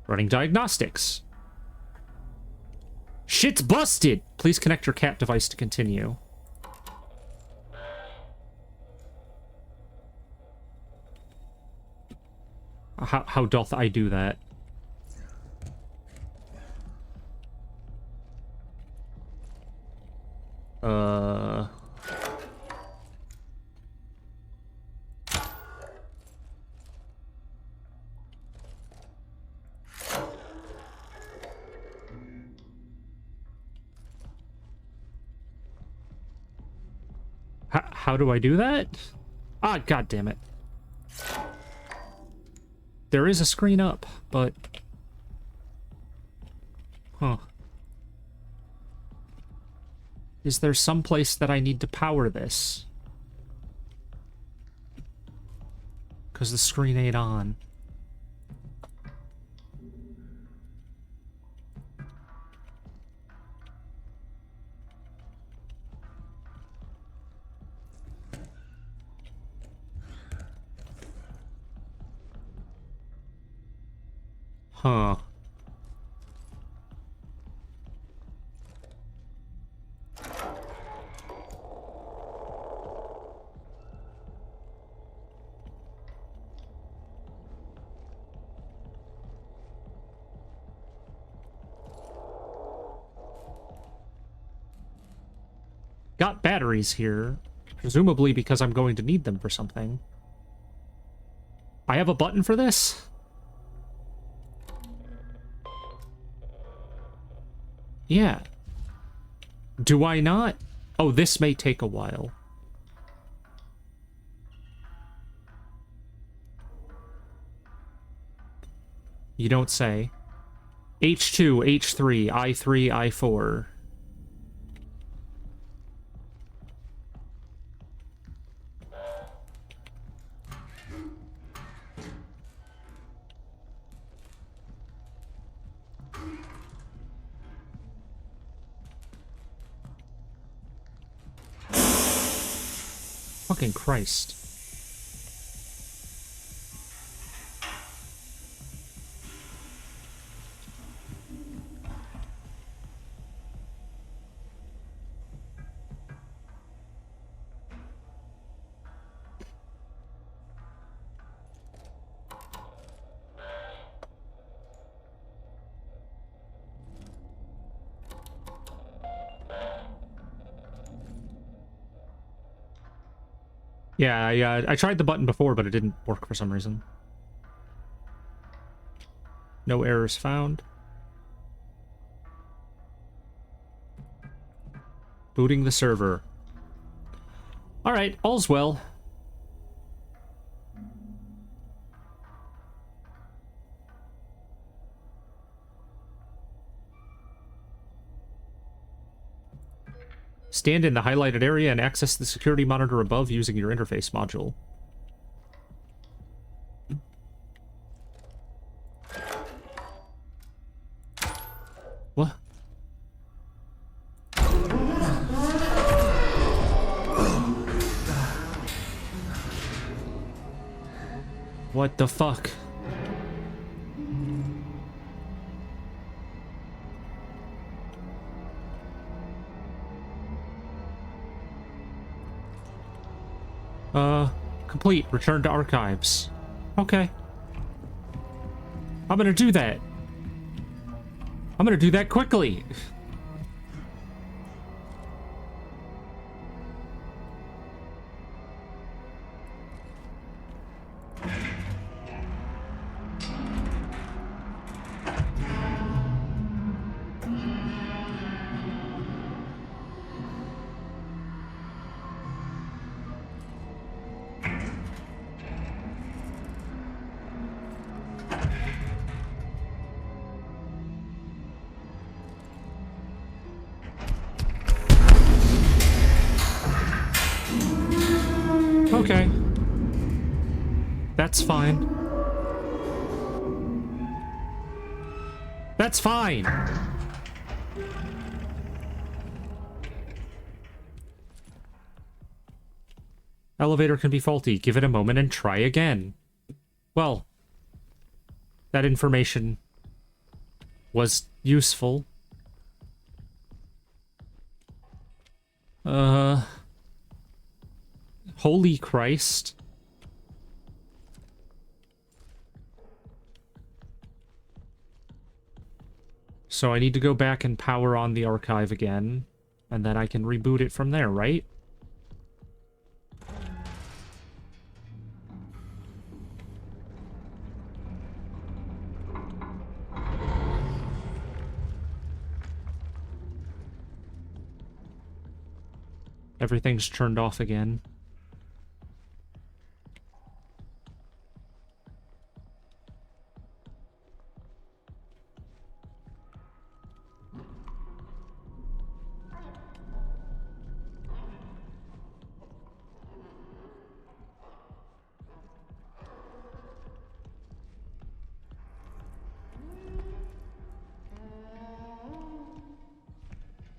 A: Running diagnostics. Shit's busted! Please connect your cat device to continue. How doth I do that? How do I do that? Ah, god damn it. There is a screen up, but... Huh. Is there some place that I need to power this? Because the screen ain't on. Huh. Got batteries here, presumably because I'm going to need them for something. I have a button for this? Yeah. Do I not? Oh, this may take a while. You don't say. H2, H3, I3, I4. Fucking Christ. Yeah, I tried the button before, but it didn't work for some reason. No errors found. Booting the server. Alright, all's well. Stand in the highlighted area and access the security monitor above using your interface module. What? What the fuck? Complete. Return to archives. Okay. I'm gonna do that. I'm gonna do that quickly. Okay. That's fine. That's fine. Elevator can be faulty. Give it a moment and try again. Well, that information was useful. Holy Christ. So I need to go back and power on the archive again, and then I can reboot it from there, right? Everything's turned off again.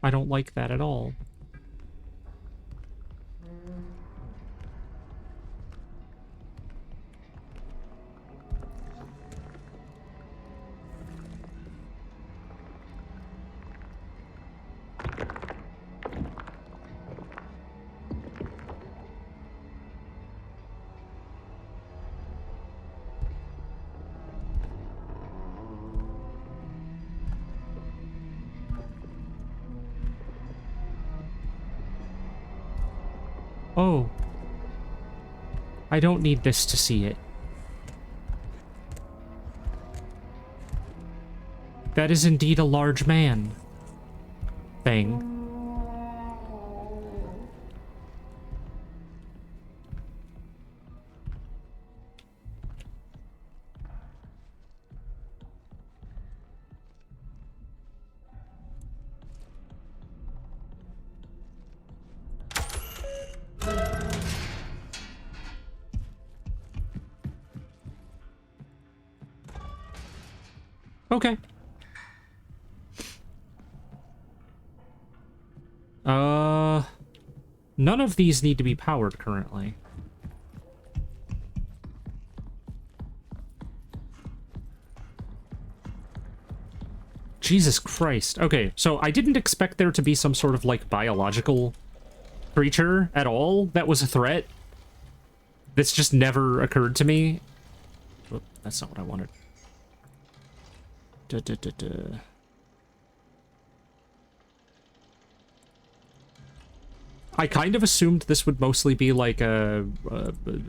A: I don't like that at all. Oh. I don't need this to see it. That is indeed a large man. Thing. Okay. None of these need to be powered currently. Jesus Christ. Okay, so I didn't expect there to be some sort of, like, biological creature at all that was a threat. This just never occurred to me. Whoop, that's not what I wanted. I kind of assumed this would mostly be like a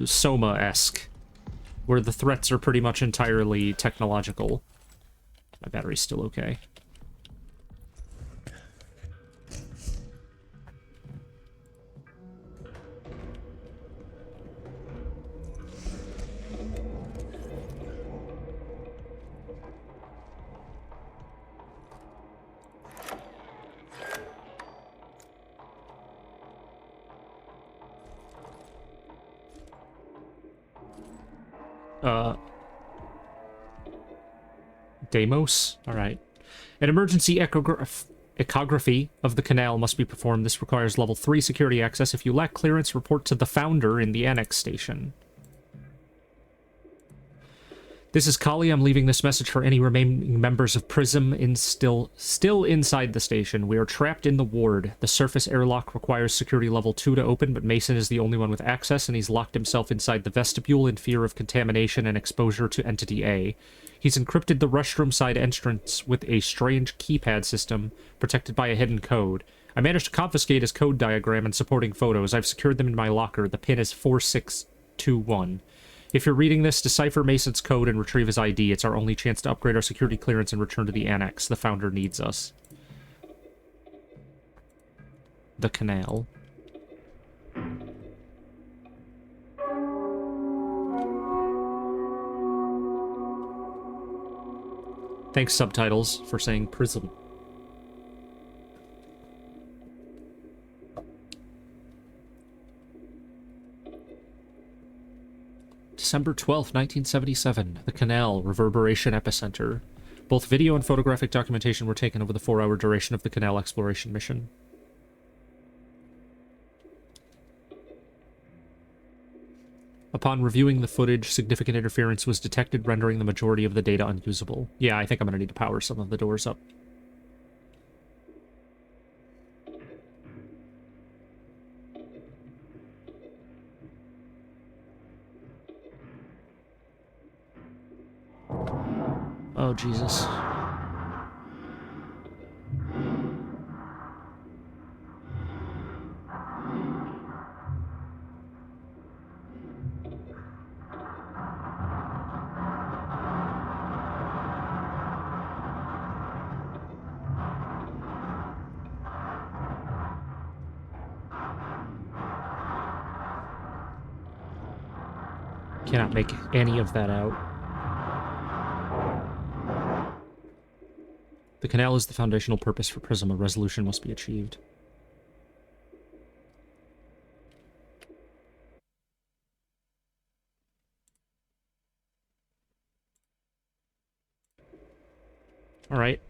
A: Soma-esque, where the threats are pretty much entirely technological. My battery's still okay. Deimos? Alright. An emergency echography of the canal must be performed. This requires level 3 security access. If you lack clearance, report to the founder in the annex station. This is Kali. I'm leaving this message for any remaining members of Prism still inside the station. We are trapped in the ward. The surface airlock requires security level 2 to open, but Mason is the only one with access, and he's locked himself inside the vestibule in fear of contamination and exposure to Entity A. He's encrypted the restroom side entrance with a strange keypad system protected by a hidden code. I managed to confiscate his code diagram and supporting photos. I've secured them in my locker. The pin is 4621. If you're reading this, decipher Mason's code and retrieve his ID. It's our only chance to upgrade our security clearance and return to the Annex. The Founder needs us. The canal. Thanks, subtitles, for saying Prism. December 12th, 1977. The Canal, Reverberation Epicenter. Both video and photographic documentation were taken over the 4-hour duration of the Canal exploration mission. Upon reviewing the footage, significant interference was detected, rendering the majority of the data unusable. Yeah, I think I'm going to need to power some of the doors up. Oh, Jesus. Cannot make any of that out. The canal is the foundational purpose for Prism. A resolution must be achieved. All right.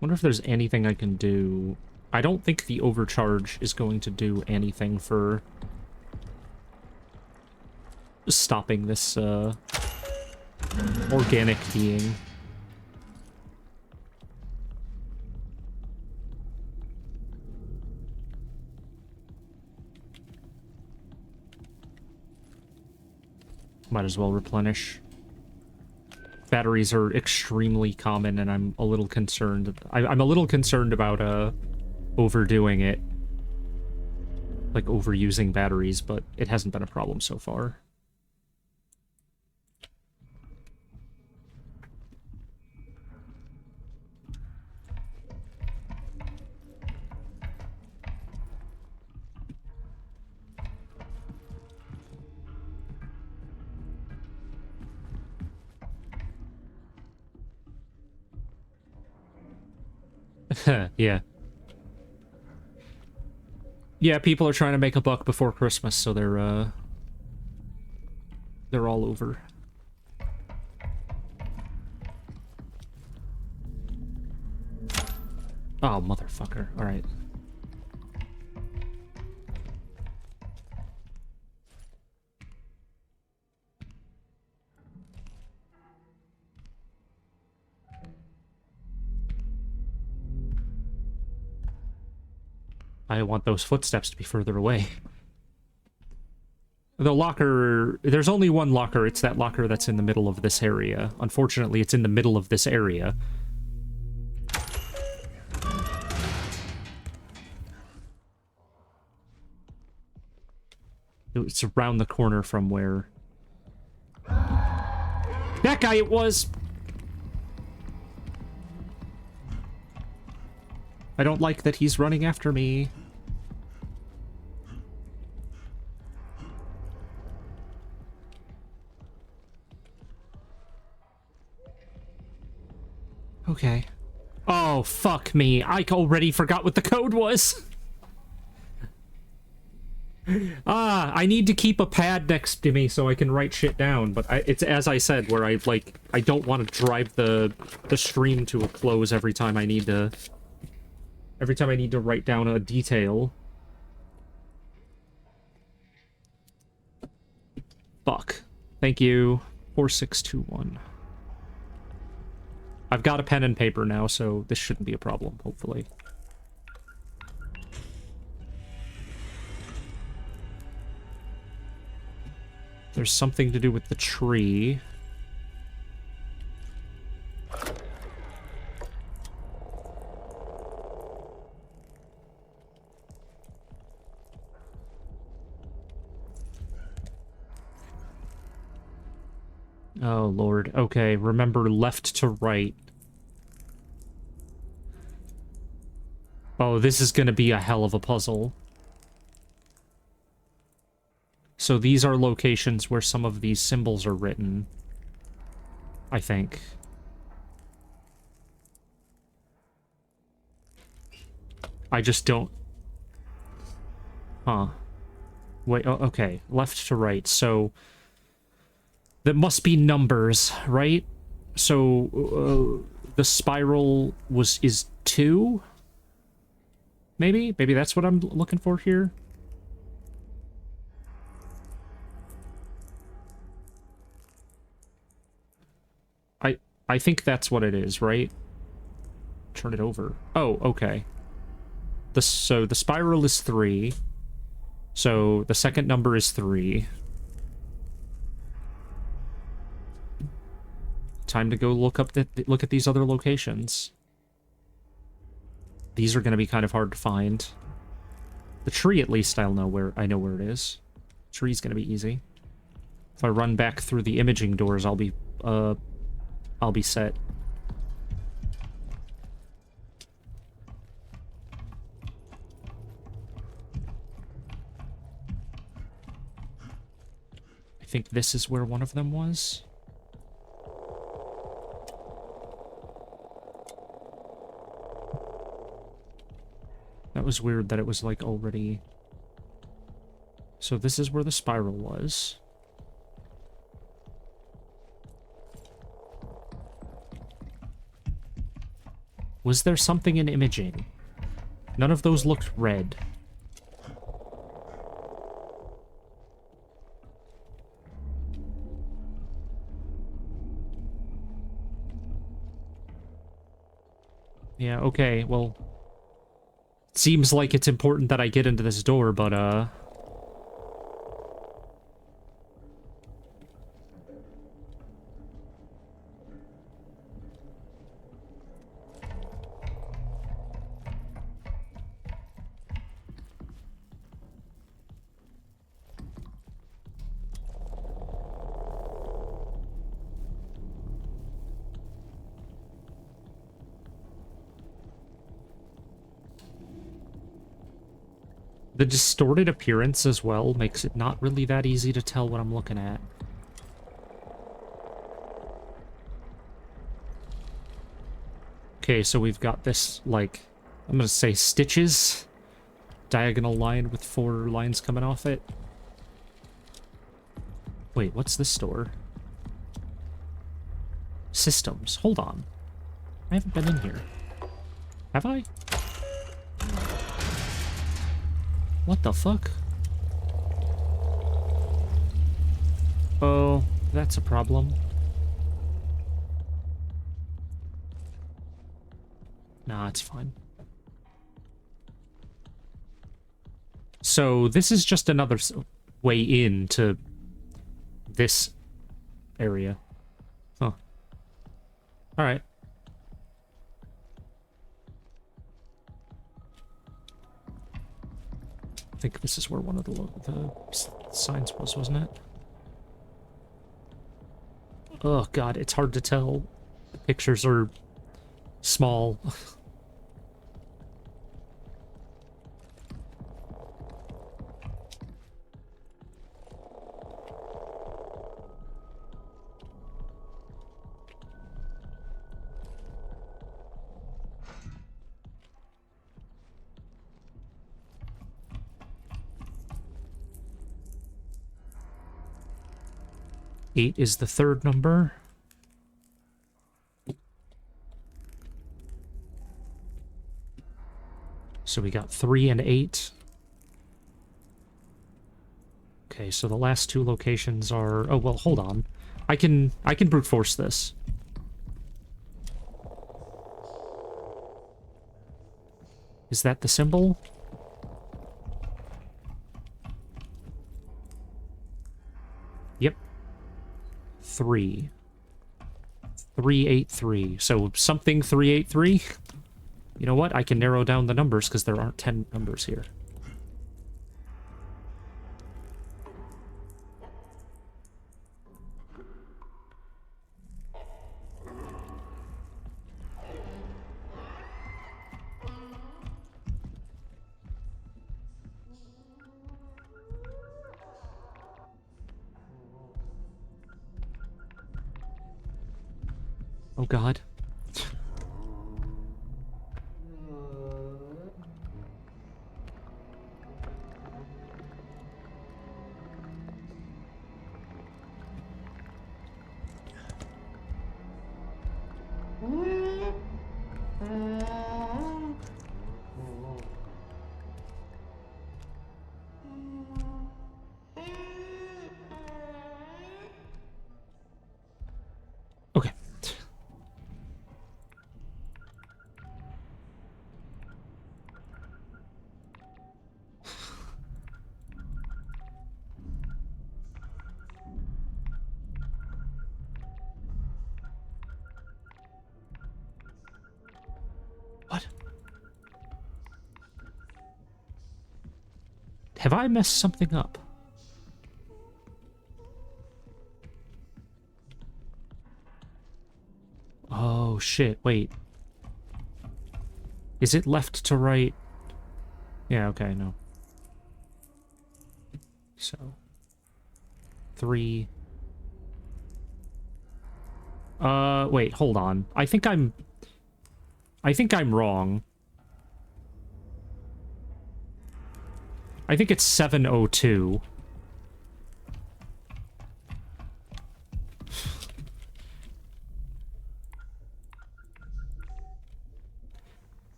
A: Wonder if there's anything I can do. I don't think the overcharge is going to do anything for stopping this organic being. Might as well replenish. Batteries are extremely common, and I'm a little concerned. I'm a little concerned about overdoing it. Like, overusing batteries, but it hasn't been a problem so far. Yeah. Yeah, people are trying to make a buck before Christmas, so they're all over. Oh, motherfucker. All right. I want those footsteps to be further away. The locker... There's only one locker. It's that locker that's in the middle of this area. Unfortunately, it's in the middle of this area. It's around the corner from where... That guy it was! I don't like that he's running after me. Okay. Oh, fuck me. I already forgot what the code was. I need to keep a pad next to me so I can write shit down, but it's as I said, where I don't want to drive the stream to a close every time I need to write down a detail. Fuck. Thank you. 4621. I've got a pen and paper now, so this shouldn't be a problem, hopefully. There's something to do with the tree. Oh, Lord. Okay, remember left to right. Oh, this is gonna be a hell of a puzzle. So these are locations where some of these symbols are written. I think. I just don't... Huh. Wait, oh, okay. Left to right, so... That must be numbers, right? So, the spiral is 2? Maybe? Maybe that's what I'm looking for here? I think that's what it is, right? Turn it over. Oh, okay. So the spiral is 3. So the second number is 3. Time to go look at these other locations. These are going to be kind of hard to find. The tree, at least, I know where it is. Tree's going to be easy. If I run back through the imaging doors, I'll be set. I think this is where one of them was. That was weird that it was, like, already... So this is where the spiral was. Was there something in imaging? None of those looked red. Yeah, okay, well... Seems like it's important that I get into this door, but, the distorted appearance as well makes it not really that easy to tell what I'm looking at. Okay, so we've got this, like, I'm gonna say stitches. Diagonal line with 4 lines coming off it. Wait, what's this door? Systems. Hold on. I haven't been in here. Have I? What the fuck? Oh, that's a problem. Nah, it's fine. So this is just another way into this area. Huh. Alright. I think this is where one of the signs was, wasn't it? Oh god, it's hard to tell. The pictures are small. 8 is the third number. So we got 3 and 8. Okay, so the last two locations are... Oh, well, hold on. I can brute force this. Is that the symbol? Yep. 3. 383. So something 383? You know what? I can narrow down the numbers because there aren't 10 numbers here. Oh god. Okay. What? Have I messed something up? Oh, shit. Wait. Is it left to right? Yeah, okay, no. So... 3... wait, hold on. I think I'm wrong. I think it's 702.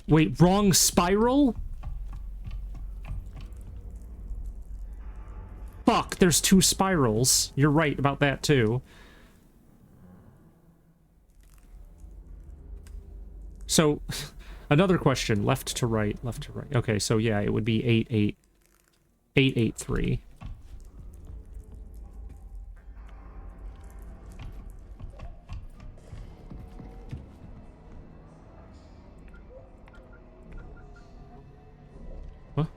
A: Wait, wrong spiral? Fuck, there's 2 spirals. You're right about that, too. So, another question. Left to right, left to right. Okay, so yeah, it would be 883. What?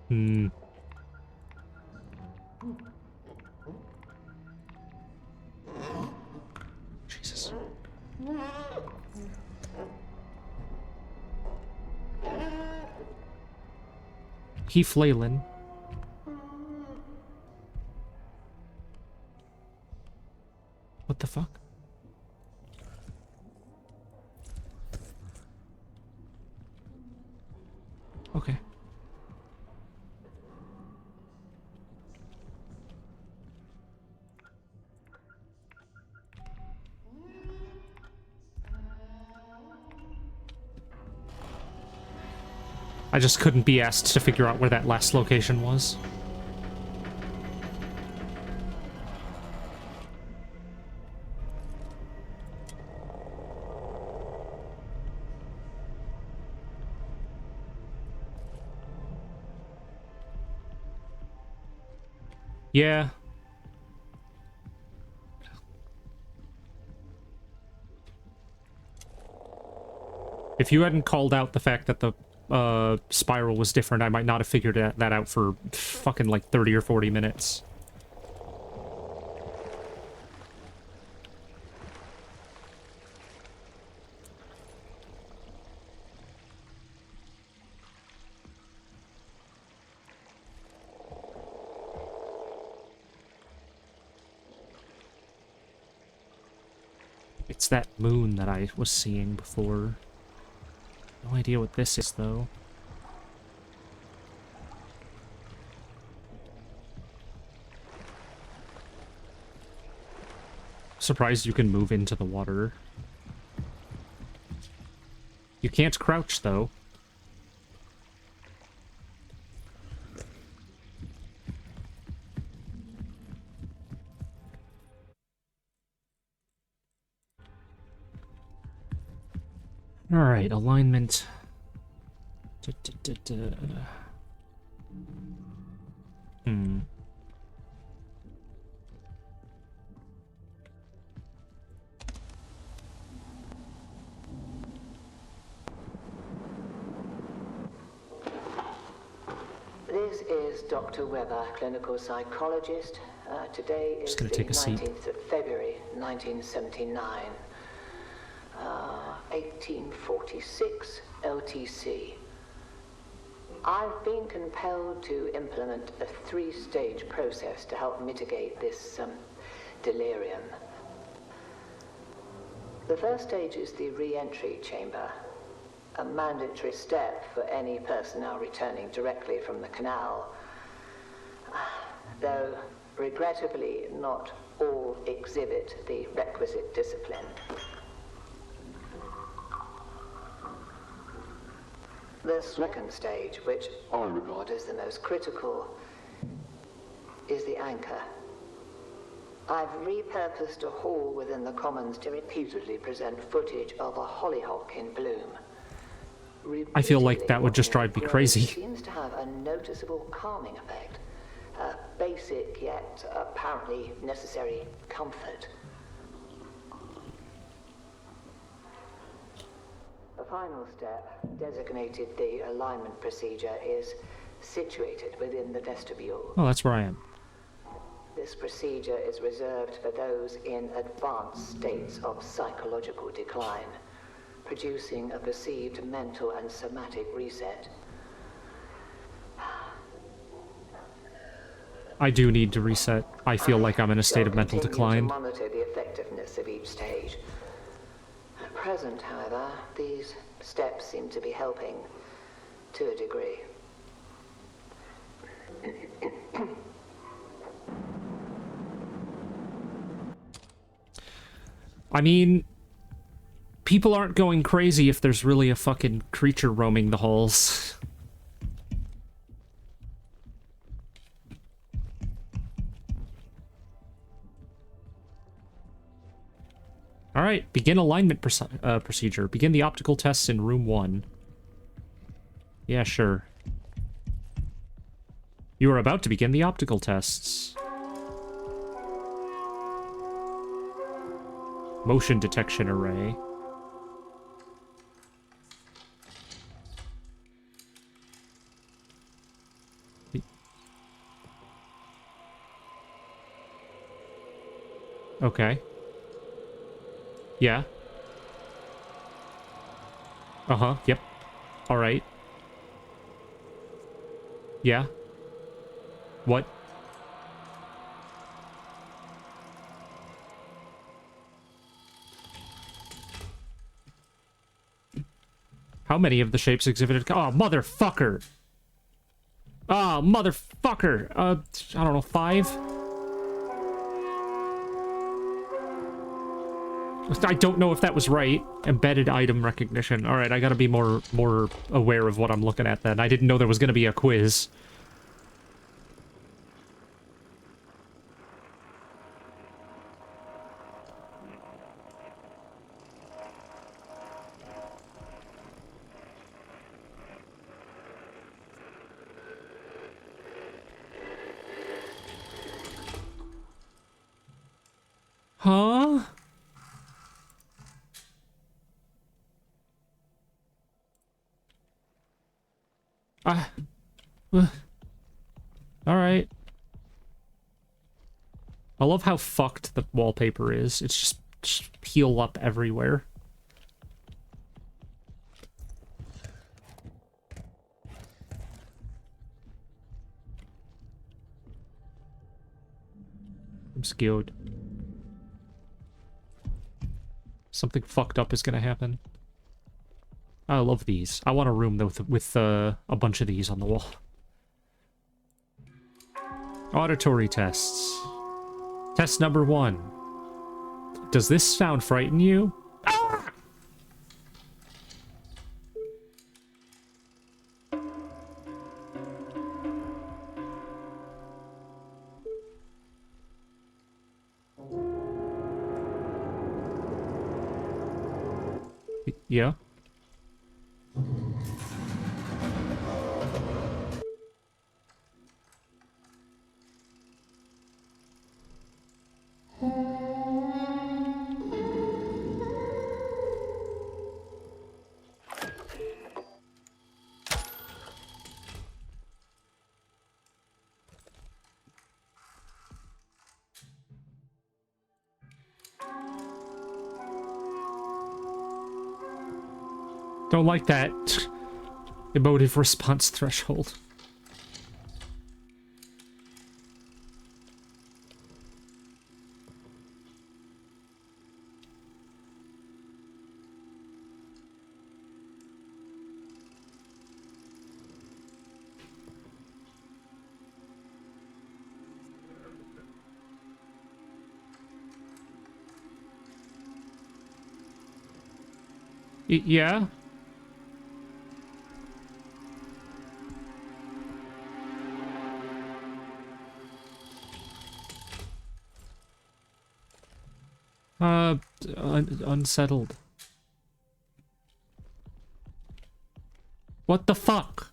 A: Hmm. Jesus. Heath Leyland. What the fuck? Okay. I just couldn't be asked to figure out where that last location was. Yeah. If you hadn't called out the fact that the spiral was different, I might not have figured that out for fucking like 30 or 40 minutes. It's that moon that I was seeing before. No idea what this is, though. Surprised you can move into the water. You can't crouch, though. Alright, alignment. Hmm.
D: This is Dr. Weber, clinical psychologist. Today is
A: Just gonna
D: the
A: take a seat.
D: 19th of February, 1979. 1846 LTC. I've been compelled to implement a 3-stage process to help mitigate this delirium. The first stage is the re-entry chamber, a mandatory step for any personnel returning directly from the canal, though regrettably not all exhibit the requisite discipline. The second stage, which I regard as the most critical, is the anchor. I've repurposed a hall within the Commons to repeatedly present footage of a hollyhock in bloom.
A: I feel like that would just drive me crazy.
D: Seems to have a noticeable calming effect. A basic yet apparently necessary comfort. The final step, designated the alignment procedure, is situated within the vestibule.
A: Oh, that's where I am.
D: This procedure is reserved for those in advanced states of psychological decline, producing a perceived mental and somatic reset.
A: I do need to reset. I feel like I'm in a state of mental decline.
D: To monitor the effectiveness of each stage. At present, however, these steps seem to be helping to a degree.
A: I mean, people aren't going crazy if there's really a fucking creature roaming the halls. Alright, begin alignment procedure. Begin the optical tests in room 1. Yeah, sure. You are about to begin the optical tests. Motion detection array. Okay. Yeah. Uh-huh, yep. Alright. Yeah. What? How many of the shapes exhibited? Oh, motherfucker! Oh, motherfucker! I don't know, 5? I don't know if that was right. Embedded item recognition. Alright, I gotta be more aware of what I'm looking at then. I didn't know there was gonna be a quiz. Huh? Alright. I love how fucked the wallpaper is. It's just peel up everywhere. I'm scared. Something fucked up is gonna happen. I love these. I want a room with a bunch of these on the wall. Auditory tests. Test number 1. Does this sound frighten you? Ah! Yeah. Don't like that emotive response threshold. Yeah? Unsettled. What the fuck?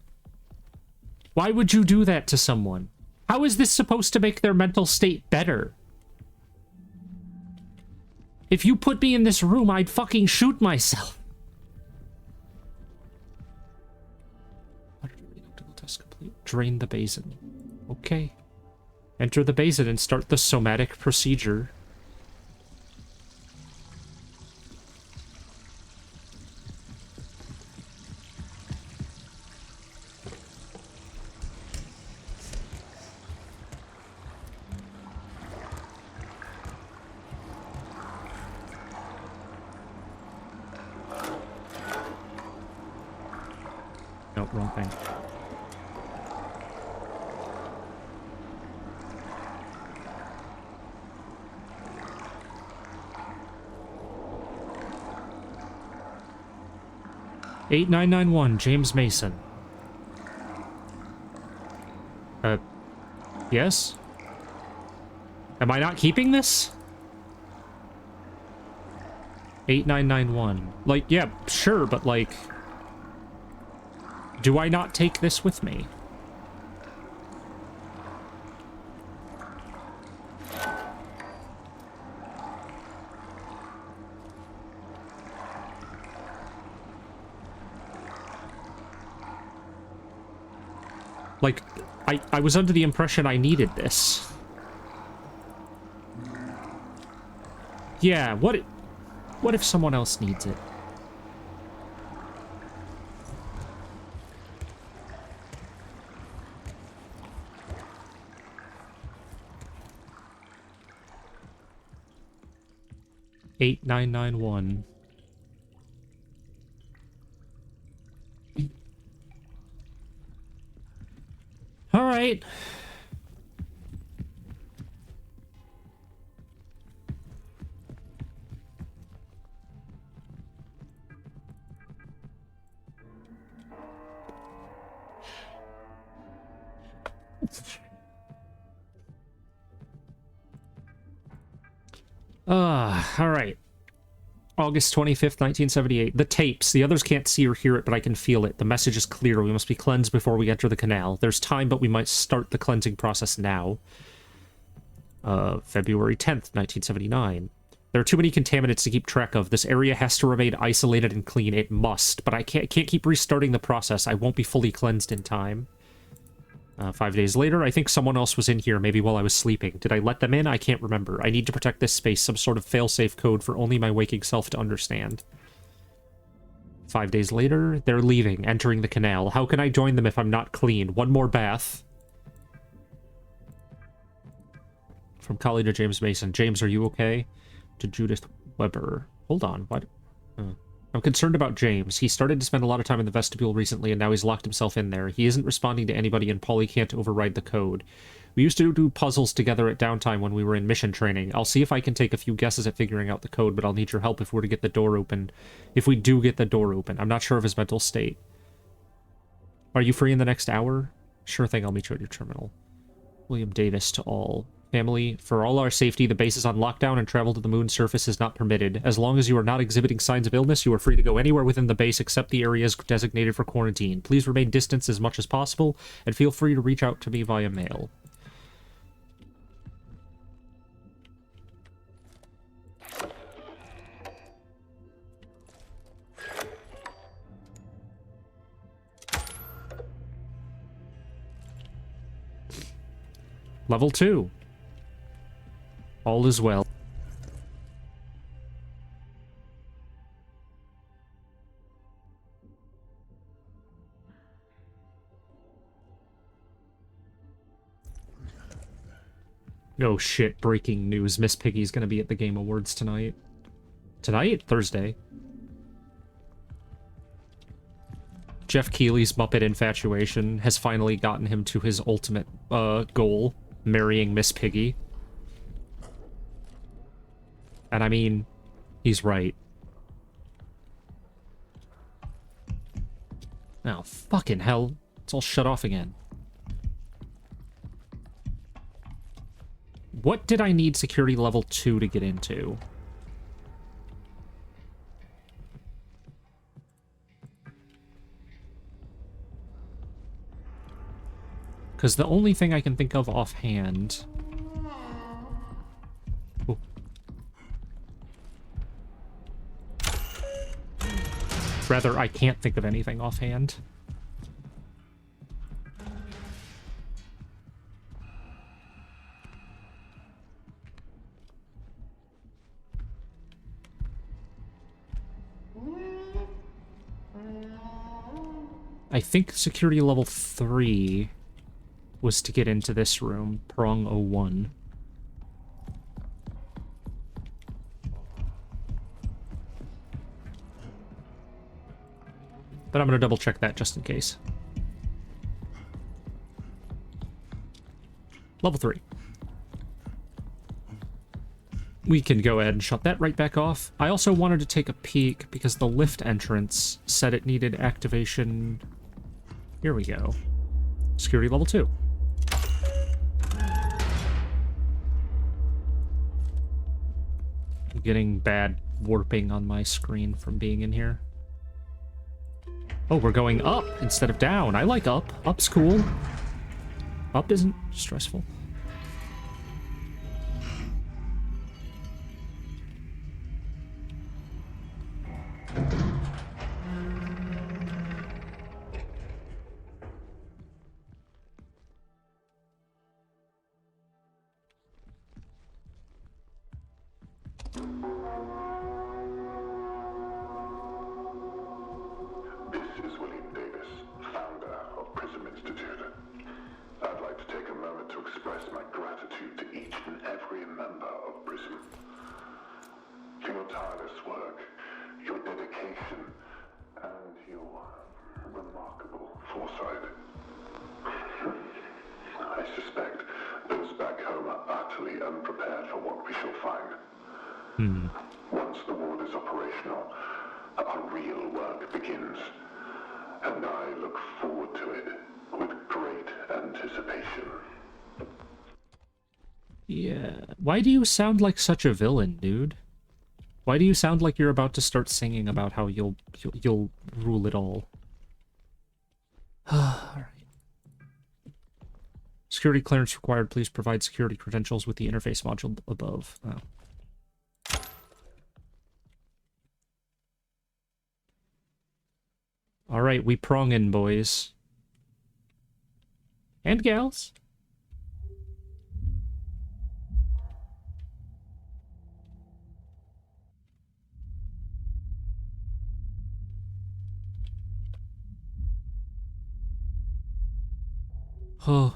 A: Why would you do that to someone? How is this supposed to make their mental state better? If you put me in this room, I'd fucking shoot myself. Test complete. Drain the basin. Okay. Enter the basin and start the somatic procedure. Nope, wrong thing. $8991, James Mason. Yes? Am I not keeping this? 8991. Like, yeah, sure, but like... Do I not take this with me? Like, I was under the impression I needed this. Yeah, what if someone else needs it? $8991. All right. All right. August 25th, 1978. The tapes. The others can't see or hear it, but I can feel it. The message is clear. We must be cleansed before we enter the canal. There's time, but we might start the cleansing process now. February 10th, 1979. There are too many contaminants to keep track of. This area has to remain isolated and clean. It must, but I can't keep restarting the process. I won't be fully cleansed in time. 5 days later, I think someone else was in here, maybe while I was sleeping. Did I let them in? I can't remember. I need to protect this space, some sort of failsafe code for only my waking self to understand. 5 days later, they're leaving, entering the canal. How can I join them if I'm not clean? One more bath. From Collie to James Mason. James, are you okay? To Judith Weber. Hold on, what? I'm concerned about James. He started to spend a lot of time in the vestibule recently, and now he's locked himself in there. He isn't responding to anybody, and Polly can't override the code. We used to do puzzles together at downtime when we were in mission training. I'll see if I can take a few guesses at figuring out the code, but I'll need your help if we're to get the door open. If we do get the door open. I'm not sure of his mental state. Are you free in the next hour? Sure thing, I'll meet you at your terminal. William Davis to all. Family, for all our safety, the base is on lockdown and travel to the moon's surface is not permitted. As long as you are not exhibiting signs of illness, you are free to go anywhere within the base except the areas designated for quarantine. Please remain distant as much as possible, and feel free to reach out to me via mail. Level 2. All is well. Oh shit, breaking news. Miss Piggy's gonna be at the Game Awards tonight. Tonight? Thursday. Jeff Keighley's Muppet infatuation has finally gotten him to his ultimate goal, marrying Miss Piggy. And I mean, he's right. Oh, fucking hell. It's all shut off again. What did I need security level 2 to get into? Because the only thing I can think of offhand... Oh. Rather, I can't think of anything offhand. I think security level 3 was to get into this room, prong 01. But I'm going to double check that just in case. Level 3. We can go ahead and shut that right back off. I also wanted to take a peek because the lift entrance said it needed activation. Here we go. Security level 2. I'm getting bad warping on my screen from being in here. Oh, we're going up instead of down. I like up. Up's cool. Up isn't stressful.
C: This is William Davis, founder of Prism Institute. I'd like to take a moment to express my gratitude to each and every member of Prism. For your tireless work, your dedication, and your remarkable foresight. I suspect those back home are utterly unprepared for what we shall find. Once the ward is operational, our real work begins. And I look forward to it with great anticipation.
A: Yeah. Why do you sound like such a villain, dude? Why do you sound like you're about to start singing about how you'll rule it all? Alright. Security clearance required. Please provide security credentials with the interface module above. Oh. Alright, we prongin', boys. And gals. Oh.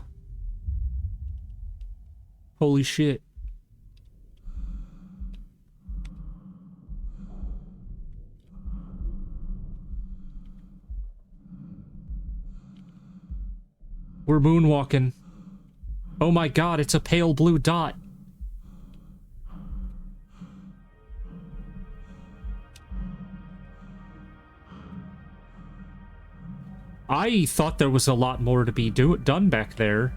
A: Holy shit. We're moonwalking. Oh my god, it's a pale blue dot. I thought there was a lot more to be done back there.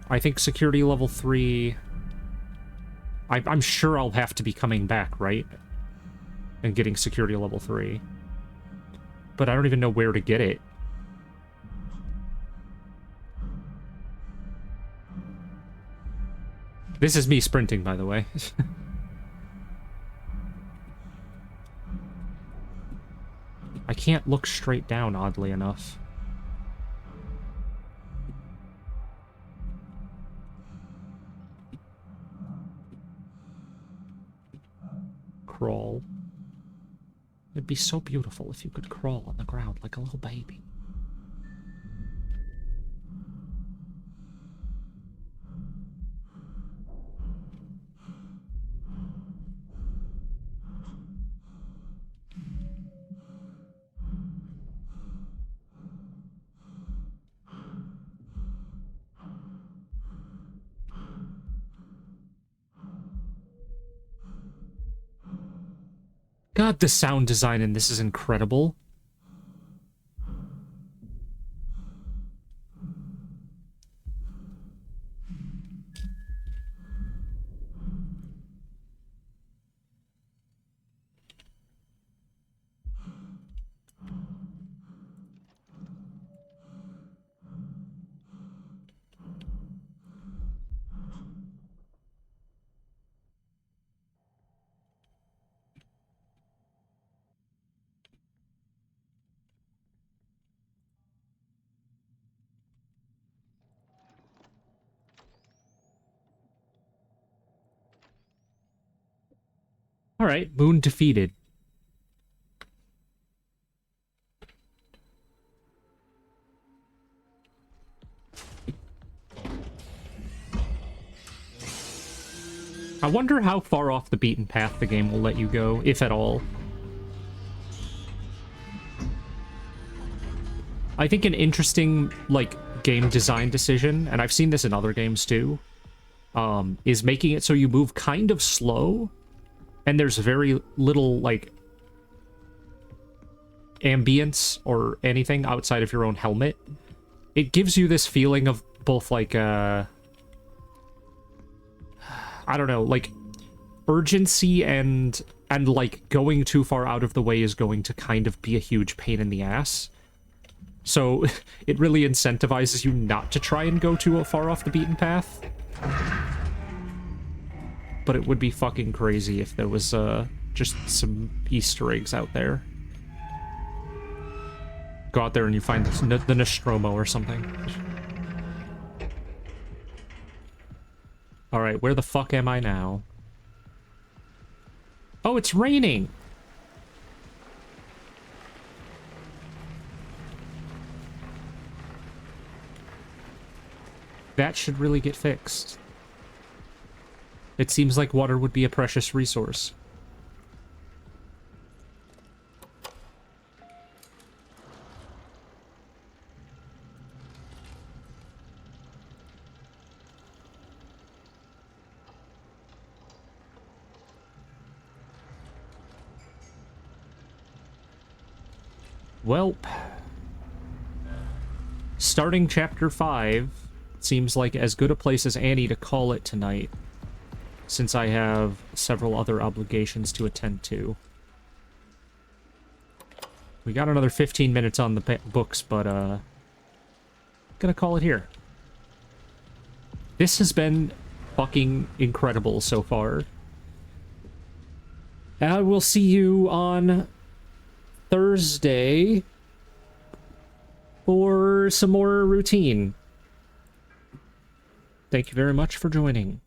A: I think security level 3... I'm sure I'll have to be coming back, right? And getting security level 3. But I don't even know where to get it. This is me sprinting, by the way. I can't look straight down, oddly enough. Crawl. It'd be so beautiful if you could crawl on the ground like a little baby. God, the sound design in this is incredible. All right, moon defeated. I wonder how far off the beaten path the game will let you go, if at all. I think an interesting, like, game design decision, and I've seen this in other games too, is making it so you move kind of slow, and there's very little, like, ambience or anything outside of your own helmet. It gives you this feeling of both, like, I don't know, like, urgency and like, going too far out of the way is going to kind of be a huge pain in the ass. So, it really incentivizes you not to try and go too far off the beaten path. But it would be fucking crazy if there was, just some Easter eggs out there. Go out there and you find the Nostromo or something. Alright, where the fuck am I now? Oh, it's raining! That should really get fixed. It seems like water would be a precious resource. Well, starting chapter 5 seems like as good a place as any to call it tonight, since I have several other obligations to attend to. We got another 15 minutes on the books, but gonna call it here. This has been fucking incredible so far. And I will see you on Thursday for some more routine. Thank you very much for joining.